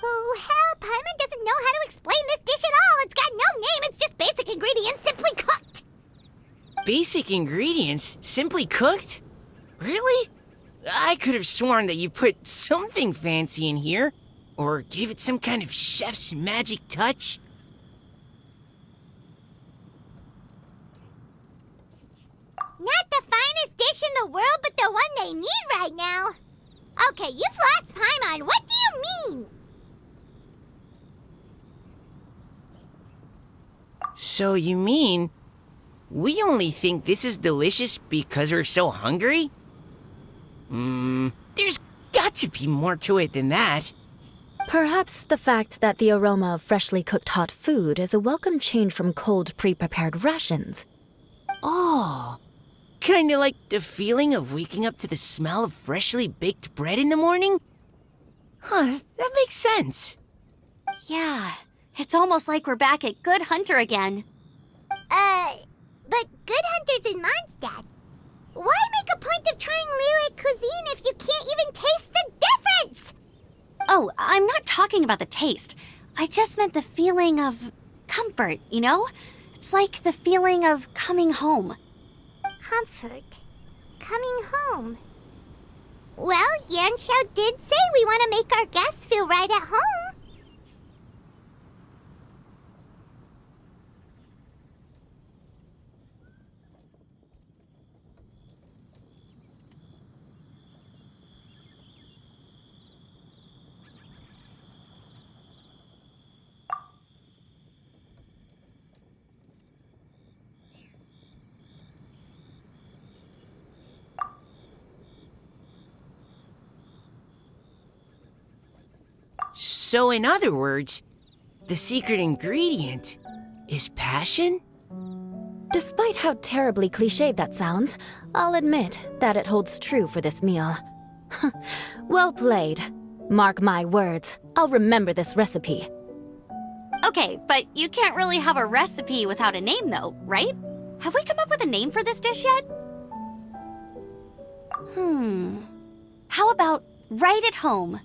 Oh, hell, Paimon doesn't know how to explain this dish at all. It's got no name, it's just basic ingredients simply cooked. Basic ingredients? Simply cooked? Really? I could have sworn that you put something fancy in here, or gave it some kind of chef's magic touch. Not the finest dish in the world, but the one they need right now. Okay, you've lost Paimon. What do you mean? So you mean we only think this is delicious because we're so hungry? There's got to be more to it than that. Perhaps the fact that the aroma of freshly cooked hot food is a welcome change from cold, pre-prepared rations. Oh, kinda like the feeling of waking up to the smell of freshly baked bread in the morning? Huh, that makes sense. Yeah, it's almost like we're back at Good Hunter again. But Good Hunter's in Mondstadt. Why make a point of trying Liyue cuisine if you can't even taste the difference? Oh, I'm not talking about the taste. I just meant the feeling of comfort, you know? It's like the feeling of coming home. Comfort. Coming home. Well, Yanxiao did say we want to make our guests feel right at home. So in other words, the secret ingredient is passion? Despite how terribly cliched that sounds, I'll admit that it holds true for this meal. Well played. Mark my words, I'll remember this recipe. Okay, but you can't really have a recipe without a name though, right? Have we come up with a name for this dish yet? How about right at home?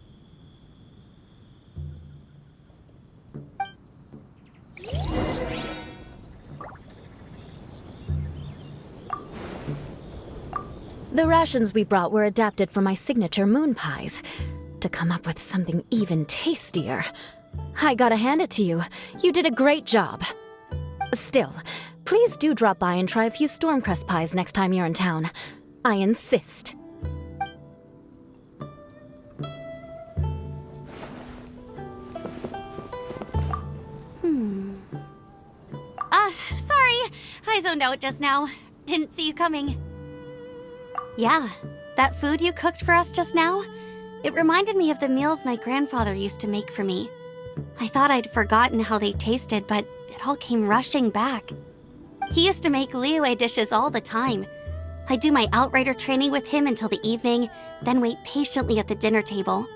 The rations we brought were adapted from my signature moon pies. To come up with something even tastier. I gotta hand it to you. You did a great job. Still, please do drop by and try a few Stormcrest pies next time you're in town. I insist. Sorry. I zoned out just now. Didn't see you coming. Yeah, that food you cooked for us just now, it reminded me of the meals my grandfather used to make for me. I thought I'd forgotten how they tasted, but it all came rushing back. He used to make Liyue dishes all the time. I'd do my outrider training with him until the evening, then wait patiently at the dinner table.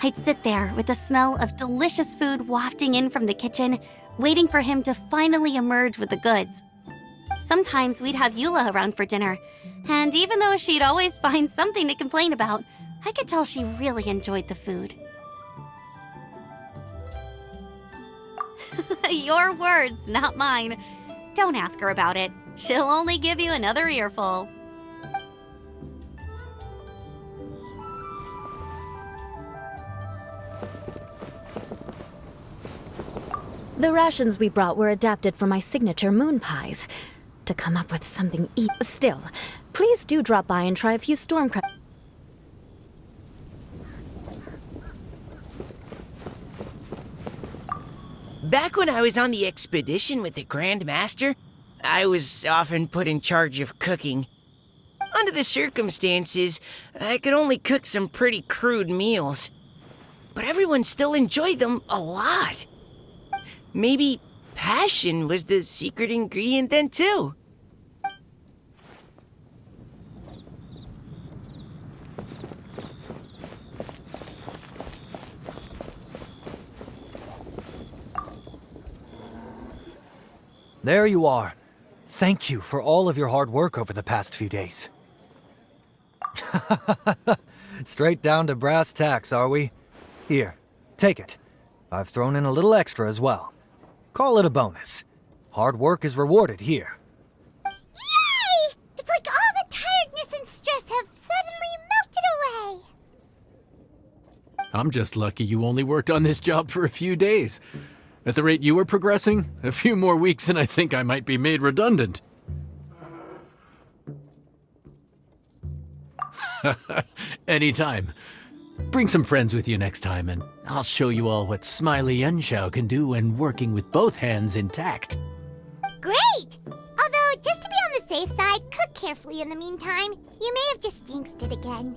I'd sit there with the smell of delicious food wafting in from the kitchen, waiting for him to finally emerge with the goods. Sometimes we'd have Eula around for dinner, and even though she'd always find something to complain about, I could tell she really enjoyed the food. Your words, not mine. Don't ask her about it. She'll only give you another earful. The rations we brought were adapted from my signature moon pies. To come up with something Still, please do drop by and try a few Stormcrest. Back when I was on the expedition with the Grand Master, I was often put in charge of cooking. Under the circumstances, I could only cook some pretty crude meals. But everyone still enjoyed them a lot. Maybe passion was the secret ingredient then, too. There you are. Thank you for all of your hard work over the past few days. Straight down to brass tacks, are we? Here, take it. I've thrown in a little extra as well. Call it a bonus. Hard work is rewarded here. Yay! It's like all the tiredness and stress have suddenly melted away. I'm just lucky you only worked on this job for a few days. At the rate you were progressing, a few more weeks and I think I might be made redundant. Anytime. Bring some friends with you next time and I'll show you all what Smiley Yunxiao can do when working with both hands intact. Great! Although, just to be on the safe side, cook carefully in the meantime. You may have just jinxed it again.